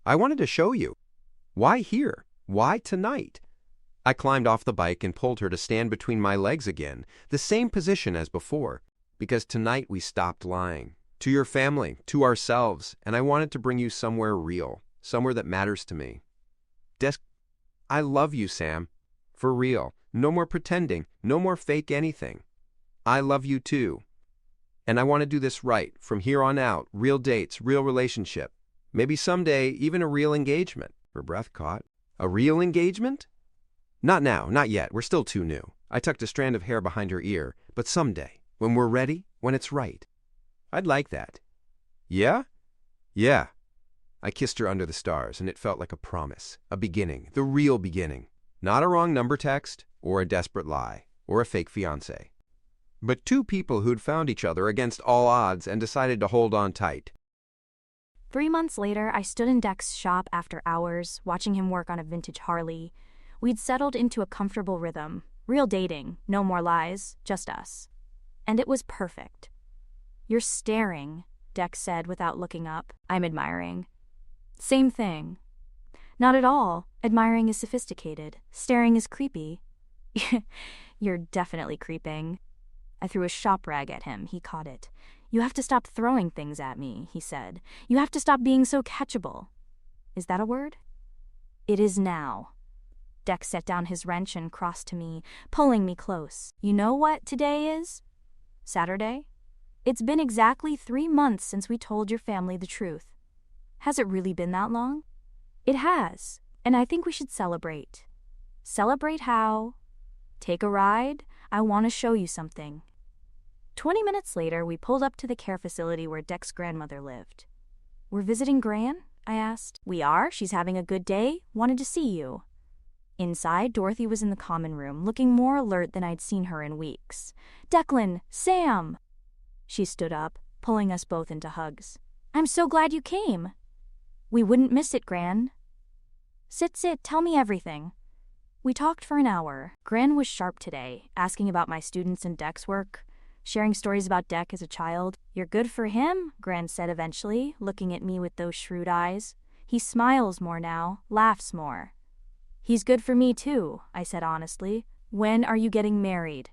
I wanted to show you. Why here? Why tonight? I climbed off the bike and pulled her to stand between my legs again, the same position as before, because tonight we stopped lying. To your family, to ourselves, and I wanted to bring you somewhere real, somewhere that matters to me. I love you, Sam. For real. No more pretending, no more fake anything. I love you too. And I want to do this right, from here on out, real dates, real relationship. Maybe someday, even a real engagement. Her breath caught. A real engagement? Not now, not yet, we're still too new. I tucked a strand of hair behind her ear. But someday, when we're ready, when it's right. I'd like that. Yeah? Yeah. I kissed her under the stars, and it felt like a promise, a beginning, the real beginning. Not a wrong number text, or a desperate lie, or a fake fiancé. But two people who'd found each other against all odds and decided to hold on tight. 3 months later, I stood in Deck's shop after hours, watching him work on a vintage Harley. We'd settled into a comfortable rhythm. Real dating, no more lies, just us. And it was perfect. You're staring, Deck said without looking up. I'm admiring. Same thing. Not at all. Admiring is sophisticated. Staring is creepy. You're definitely creeping. I threw a shop rag at him. He caught it. You have to stop throwing things at me, he said. You have to stop being so catchable. Is that a word? It is now. Deck set down his wrench and crossed to me, pulling me close. You know what today is? Saturday? It's been exactly 3 months since we told your family the truth. Has it really been that long? It has, and I think we should celebrate. Celebrate how? Take a ride? I want to show you something. 20 minutes later, we pulled up to the care facility where Deck's grandmother lived. We're visiting Gran? I asked. We are. She's having a good day. Wanted to see you. Inside, Dorothy was in the common room, looking more alert than I'd seen her in weeks. Declan! Sam! She stood up, pulling us both into hugs. I'm so glad you came. We wouldn't miss it, Gran. Sit, tell me everything. We talked for an hour. Gran was sharp today, asking about my students and Dec's work, sharing stories about Dec as a child. You're good for him, Gran said eventually, looking at me with those shrewd eyes. He smiles more now, laughs more. He's good for me too, I said honestly. When are you getting married?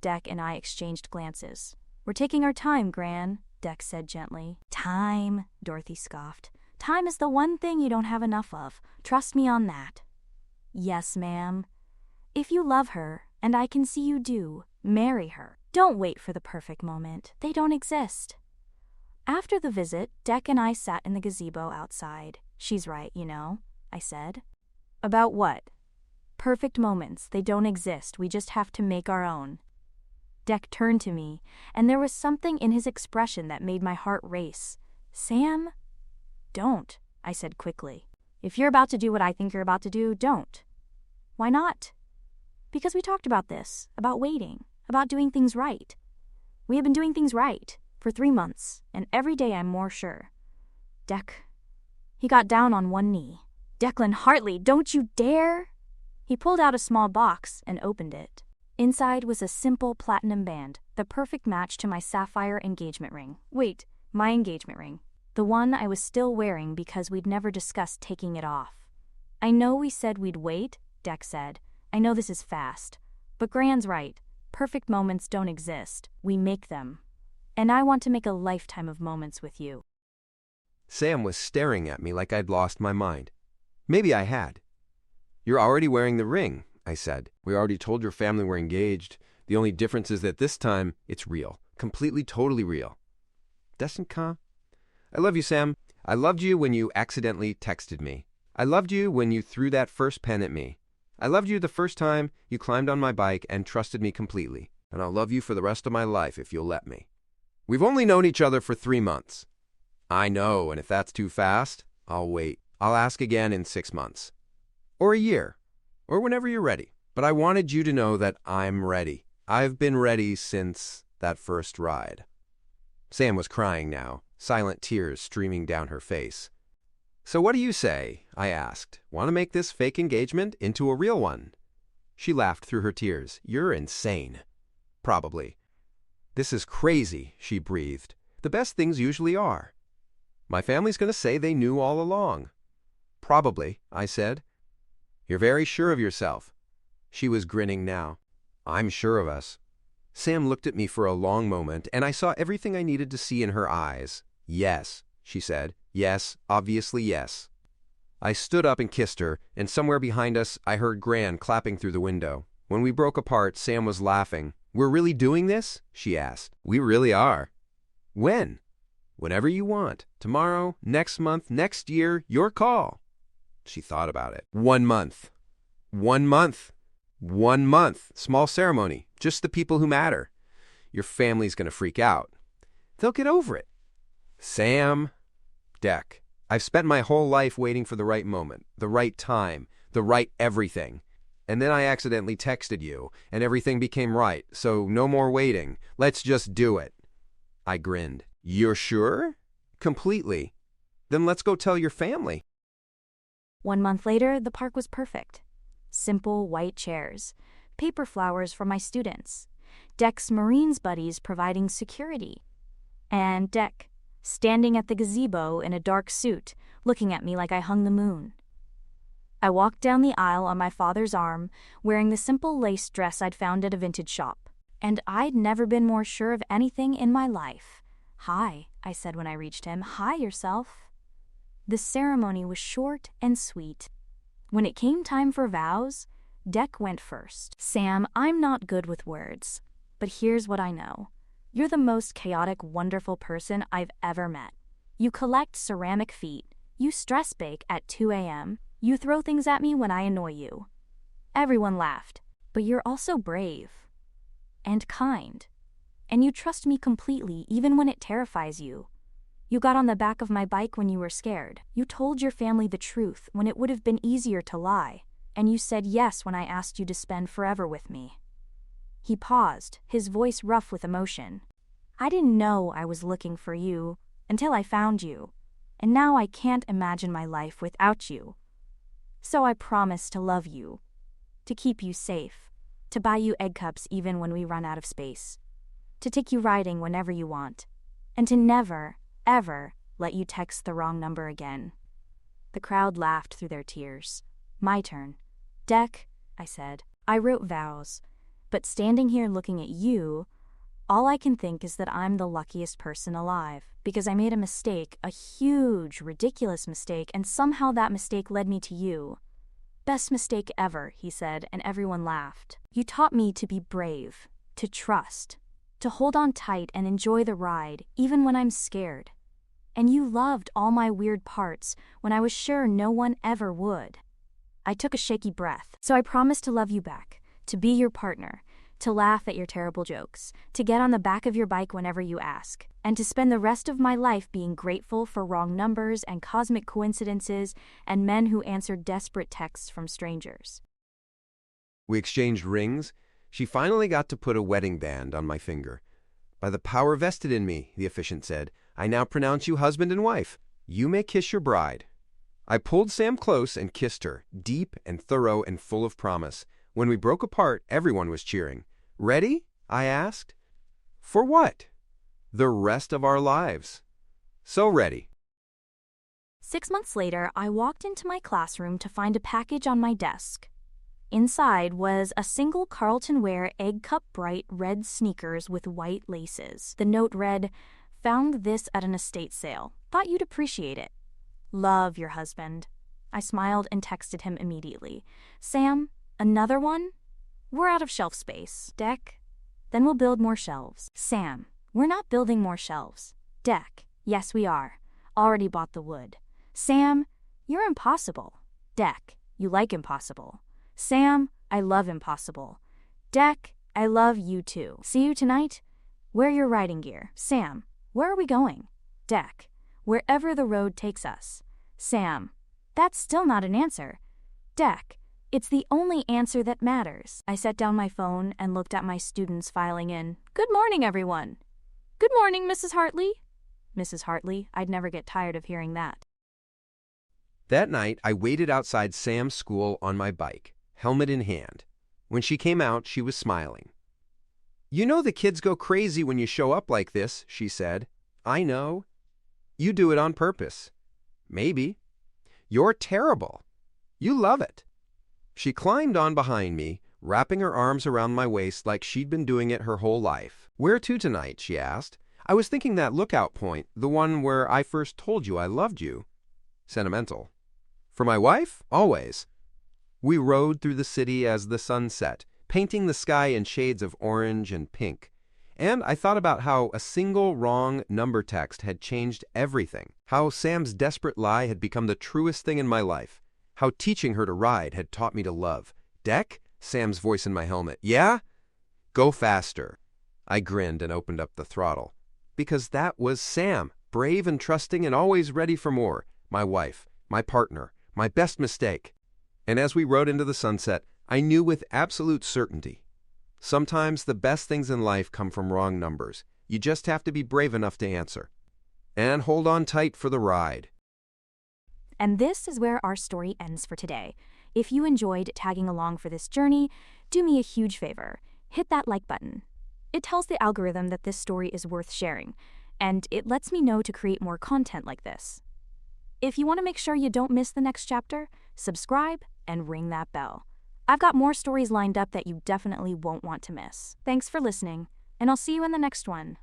Dec and I exchanged glances. We're taking our time, Gran, Dec said gently. Time, Dorothy scoffed. Time is the one thing you don't have enough of. Trust me on that. Yes, ma'am. If you love her, and I can see you do, marry her. Don't wait for the perfect moment. They don't exist. After the visit, Dec and I sat in the gazebo outside. She's right, I said. About what? Perfect moments. They don't exist. We just have to make our own. Dec turned to me, and there was something in his expression that made my heart race. Sam? Don't, I said quickly. If you're about to do what I think you're about to do, don't. Why not? Because we talked about this, about waiting, about doing things right. We have been doing things right for 3 months, and every day I'm more sure. Dec. He got down on one knee. Declan Hartley, don't you dare! He pulled out a small box and opened it. Inside was a simple platinum band, the perfect match to my sapphire engagement ring. Wait, my engagement ring. The one I was still wearing because we'd never discussed taking it off. I know we said we'd wait, Dec said. I know this is fast. But Gran's right. Perfect moments don't exist. We make them. And I want to make a lifetime of moments with you. Sam was staring at me like I'd lost my mind. Maybe I had. You're already wearing the ring, I said. We already told your family we're engaged. The only difference is that this time, it's real. Completely, totally real. Destinka? I love you, Sam. I loved you when you accidentally texted me. I loved you when you threw that first pen at me. I loved you the first time you climbed on my bike and trusted me completely. And I'll love you for the rest of my life if you'll let me. We've only known each other for 3 months. I know, and if that's too fast, I'll wait. I'll ask again in 6 months. Or a year. Or whenever you're ready. But I wanted you to know that I'm ready. I've been ready since that first ride. Sam was crying now, silent tears streaming down her face. So what do you say? I asked. Want to make this fake engagement into a real one? She laughed through her tears. You're insane. Probably. This is crazy, she breathed. The best things usually are. My family's going to say they knew all along. Probably, I said. You're very sure of yourself. She was grinning now. I'm sure of us. Sam looked at me for a long moment, and I saw everything I needed to see in her eyes. Yes, she said. Yes, obviously yes. I stood up and kissed her, and somewhere behind us I heard Gran clapping through the window. When we broke apart, Sam was laughing. We're really doing this? She asked. We really are. When? Whenever you want. Tomorrow, next month, next year, your call. She thought about it. 1 month. 1 month. 1 month. Small ceremony. Just the people who matter. Your family's going to freak out. They'll get over it. Sam, Dec, I've spent my whole life waiting for the right moment, the right time, the right everything. And then I accidentally texted you, and everything became right, so no more waiting. Let's just do it. I grinned. You're sure? Completely. Then let's go tell your family. 1 month later, the park was perfect. Simple white chairs, paper flowers for my students, Dec's Marines buddies providing security, and Dec, standing at the gazebo in a dark suit, looking at me like I hung the moon. I walked down the aisle on my father's arm, wearing the simple lace dress I'd found at a vintage shop, and I'd never been more sure of anything in my life. Hi, I said when I reached him. Hi yourself. The ceremony was short and sweet. When it came time for vows, Dec went first. Sam, I'm not good with words, but here's what I know. You're the most chaotic, wonderful person I've ever met. You collect ceramic feet. You stress bake at 2 a.m. You throw things at me when I annoy you. Everyone laughed, but you're also brave and kind. And you trust me completely even when it terrifies you. You got on the back of my bike when you were scared. You told your family the truth when it would have been easier to lie. And you said yes when I asked you to spend forever with me. He paused, his voice rough with emotion. I didn't know I was looking for you until I found you, and now I can't imagine my life without you. So I promise to love you, to keep you safe, to buy you egg cups even when we run out of space, to take you riding whenever you want, and to never, ever let you text the wrong number again." The crowd laughed through their tears. My turn. "Dec," I said. "I wrote vows, but standing here looking at you, all I can think is that I'm the luckiest person alive, because I made a mistake, a huge, ridiculous mistake, and somehow that mistake led me to you." "Best mistake ever," he said, and everyone laughed. "You taught me to be brave, to trust, to hold on tight and enjoy the ride, even when I'm scared. And you loved all my weird parts when I was sure no one ever would." I took a shaky breath. "So I promised to love you back, to be your partner, to laugh at your terrible jokes, to get on the back of your bike whenever you ask, and to spend the rest of my life being grateful for wrong numbers and cosmic coincidences and men who answered desperate texts from strangers." We exchanged rings. She finally got to put a wedding band on my finger. "By the power vested in me," the officiant said, "I now pronounce you husband and wife. You may kiss your bride." I pulled Sam close and kissed her, deep and thorough and full of promise. When we broke apart, everyone was cheering. "Ready?" I asked. "For what?" "The rest of our lives." "So ready." 6 months later, I walked into my classroom to find a package on my desk. Inside was a single Carlton Wear egg cup bright red sneakers with white laces. The note read, "Found this at an estate sale. Thought you'd appreciate it. Love, your husband." I smiled and texted him immediately. "Sam, another one? We're out of shelf space. Dec? Then we'll build more shelves." "Sam, we're not building more shelves." "Dec, yes we are. Already bought the wood." "Sam, you're impossible." "Dec, you like impossible." "Sam, I love impossible." "Dec, I love you too. See you tonight? Wear your riding gear." "Sam, where are we going?" "Dec, wherever the road takes us." "Sam, that's still not an answer." "Dec, it's the only answer that matters." I set down my phone and looked at my students filing in. "Good morning, everyone." "Good morning, Mrs. Hartley." Mrs. Hartley, I'd never get tired of hearing that. That night, I waited outside Sam's school on my bike, helmet in hand. When she came out, she was smiling. "You know the kids go crazy when you show up like this," she said. "I know. You do it on purpose." "Maybe." "You're terrible. You love it." She climbed on behind me, wrapping her arms around my waist like she'd been doing it her whole life. "Where to tonight?" she asked. "I was thinking that lookout point, the one where I first told you I loved you." Sentimental. "For my wife? Always." We rode through the city as the sun set, painting the sky in shades of orange and pink. And I thought about how a single wrong number text had changed everything, how Sam's desperate lie had become the truest thing in my life, how teaching her to ride had taught me to love. "Dec?" Sam's voice in my helmet. "Yeah?" "Go faster." I grinned and opened up the throttle. Because that was Sam, brave and trusting and always ready for more. My wife, my partner, my best mistake. And as we rode into the sunset, I knew with absolute certainty. Sometimes the best things in life come from wrong numbers. You just have to be brave enough to answer. And hold on tight for the ride. And this is where our story ends for today. If you enjoyed tagging along for this journey, do me a huge favor. Hit that like button. It tells the algorithm that this story is worth sharing, and it lets me know to create more content like this. If you want to make sure you don't miss the next chapter, subscribe and ring that bell. I've got more stories lined up that you definitely won't want to miss. Thanks for listening, and I'll see you in the next one.